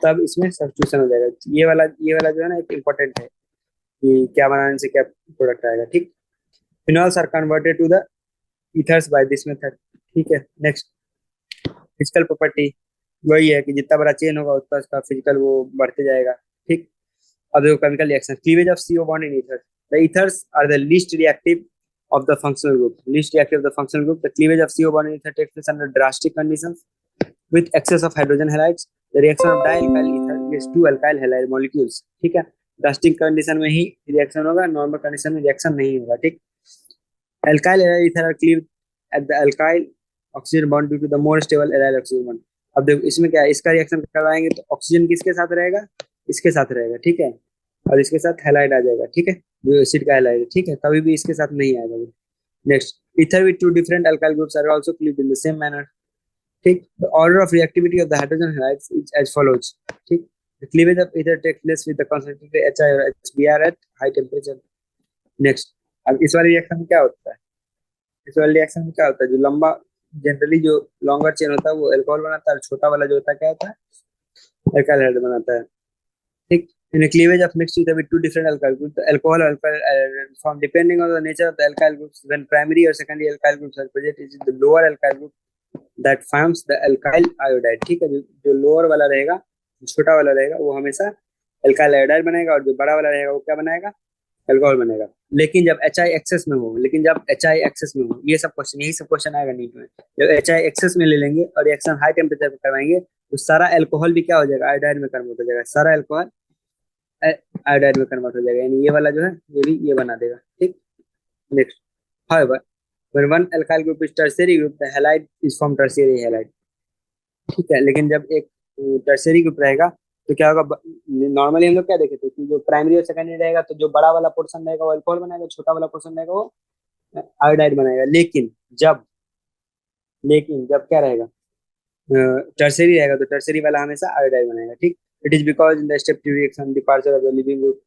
तब इसमें सब्स्टिट्यूशन हो जाएगा। ये वाला जो है ना एक इम्पोर्टेंट है कि क्या बनाने से क्या प्रोडक्ट आएगा, ठीक। Phenols are converted to the ethers by this method, ठीक है। नेक्स्ट, फिजिकल प्रॉपर्टी वही है कि जितना बड़ा चेन होगा उतना उसका फिजिकल वो बढ़ते जाएगा, ठीक। अब देखो chemical reaction, cleavage of CO bond in ether, the ethers are the least reactive of the functional group, the cleavage of CO bond in ether takes place under drastic conditions with excess of hydrogen halides. The reaction of dialkyl ether gives two alkyl halide molecules, ठीक है। Drastic condition में ही reaction होगा, normal condition में reaction नहीं होगा, ठीक। Alkyl halide ether are cleaved at the alkyl oxygen bond due to the more stable aryl oxygen bond। अब देखो इसमें क्या है, इसका रिएक्शन करवाएंगे तो ऑक्सीजन किसके साथ रहेगा, इसके साथ रहेगा, ठीक है, और इसके साथ हैलाइड आ जाएगा, ठीक है, जो एसिड का हैलाइड है, ठीक है, कभी भी इसके साथ नहीं आएगा। Next, ether with two different alkyl groups are also cleaved in the same manner, ठीक। The order of reactivity of the hydrogen halides is as follows, ठीक। The cleavage of ether takes place with the concentrated HI और HBr at high temperature। Next, अब इस वाले reaction में क्या होता है, जो लंबा जनरली जो लॉन्गर चेन होता है वो अल्कोहल बनाता है, और छोटा वाला जो होता है क्या होता है, अल्काइल हाइड बनाता है, ठीक। In a cleavage of mixed ether with two different alkyl groups, the alcohol form depending on the nature of the alkyl groups. When primary or secondary alkyl groups are present, it is the lower alkyl group that forms the alkyl iodide, ठीक है। जो lower वाला रहेगा, छोटा वाला रहेगा, वो हमेशा एल्काइल आयोडाइड बनाएगा, और जो बड़ा वाला रहेगा वो क्या बनाएगा, अल्कोहल बनेगा। लेकिन जब एच आई एक्सेस में हो, ये सब क्वेश्चन, यही सब क्वेश्चन आएगा नीट में। जब एच आई एक्सेस में ले लेंगे और रिएक्शन हाई टेम्परेचर पे करवाएंगे, तो सारा अल्कोहल भी क्या हो जाएगा, आयोडाइड में कन्वर्ट हो जाएगा, सारा अल्कोहल आयोडाइड में कन्वर्ट हो जाएगा, यानी ये वाला जो है ये भी ये बना देगा, ठीक। Next, however when one alkyl group is tertiary group, the halide is from tertiary halide, ठीक है। लेकिन जब एक टर्शियरी ग्रुप रहेगा तो क्या होगा, नॉर्मली हम लोग क्या देखे थे कि जो प्राइमरी और सेकेंडरी रहेगा तो जो बड़ा वाला पोर्शन रहेगा वो अल्कोहल बनाएगा, छोटा वाला पोर्शन रहेगा वो आयोडाइड बनाएगा। जब लेकिन जब क्या रहेगा, टर्शियरी रहेगा तो टर्शियरी वाला हमेशा आयोडाइड बनाएगा, ठीक। It is because in the step two reaction departure of the leaving group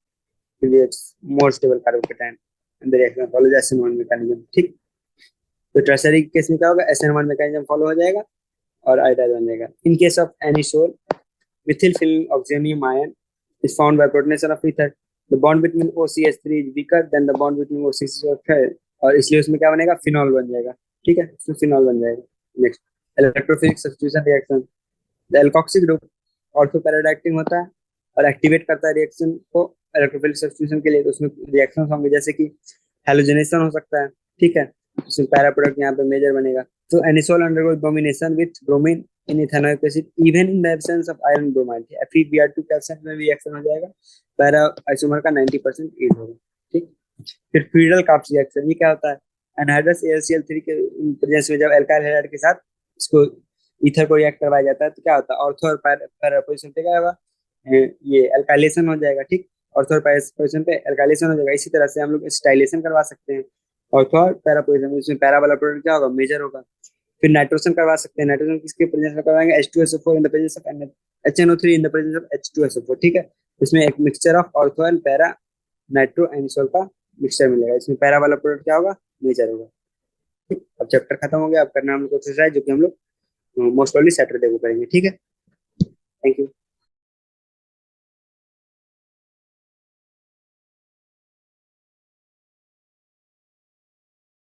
creates more stable carbocation and the reaction follows SN1 mechanism, ठीक। तो टर्शियरी केस में क्या होगा, SN1 मैकेनिज्म फॉलो हो जाएगा और आयोडाइड बन जाएगा। इन case of anisole, methyl film oxonium ion is found by protonation of ether. The bond between OCH3 is weaker than the bond between OCH4, और इसलिए उसमें क्या बनेगा, फिनॉल बन जाएगा, ठीक है, उसमें फिनॉल बन जाएगा। Next, electrophilic substitution reaction. The alkoxy group ortho para directing होता है और एक्टिवेट करता है रिएक्शन को इलेक्ट्रोफिलिक सब्स्टिट्यूशन के लिए। तो उसमें रिएक्शन होंगे जैसे कि हैलोजेनेशन हो सकता है, ठीक है, उसमें पैरा प्रोडक्ट यहाँ पे मेजर बनेगा। तो anisole undergoes domination with bromine in ethanoic acid even in the absence of iron bromide, FeBr2 के एब्सेंस में भी रिएक्शन हो जाएगा, पैरा आइसोमर का 90% ईल्ड होगा, ठीक। फिर फ्रीडल काप्स रिएक्शन, ये क्या होता है, एनहाइड्रस AlCl3 के प्रेजेंस में जब एल्काइल हैलाइड के साथ इसको ईथर को रिएक्ट करवाया जाता है तो क्या होता है, ऑर्थो और पैरा पोजीशन पे क्या होगा, ये एल्काइलेशन हो जाएगा, ठीक। ऑर्थो और पैरा पोजीशन पे एल्काइलेशन हो जाएगा। इसी तरह से हम लोग स्टाइलेशन करवा सकते हैं ऑर्थो और पैरा पोजीशन में, इसमें पैरा वाला प्रोडक्ट क्या होगा, मेजर होगा। फिर नाइट्रोजन करवा सकते हैं, नाइट्रोजन किसके प्रेजेंस में करवाएंगे, H2SO4 in the presence of HNO3 in the presence of H2SO4, ठीक है। इसमें एक mixture of ortho and para nitro anisole का मिक्सचर मिलेगा, इसमें पैरा वाला प्रोडक्ट क्या होगा, मेजर होगा, ठीक। अब चैप्टर खत्म हो गया, अब करना हम लोग एक्सरसाइज, जो कि हम लोग मोस्ट प्रॉब्ली सैटरडे को करेंगे, ठीक है। Thank you.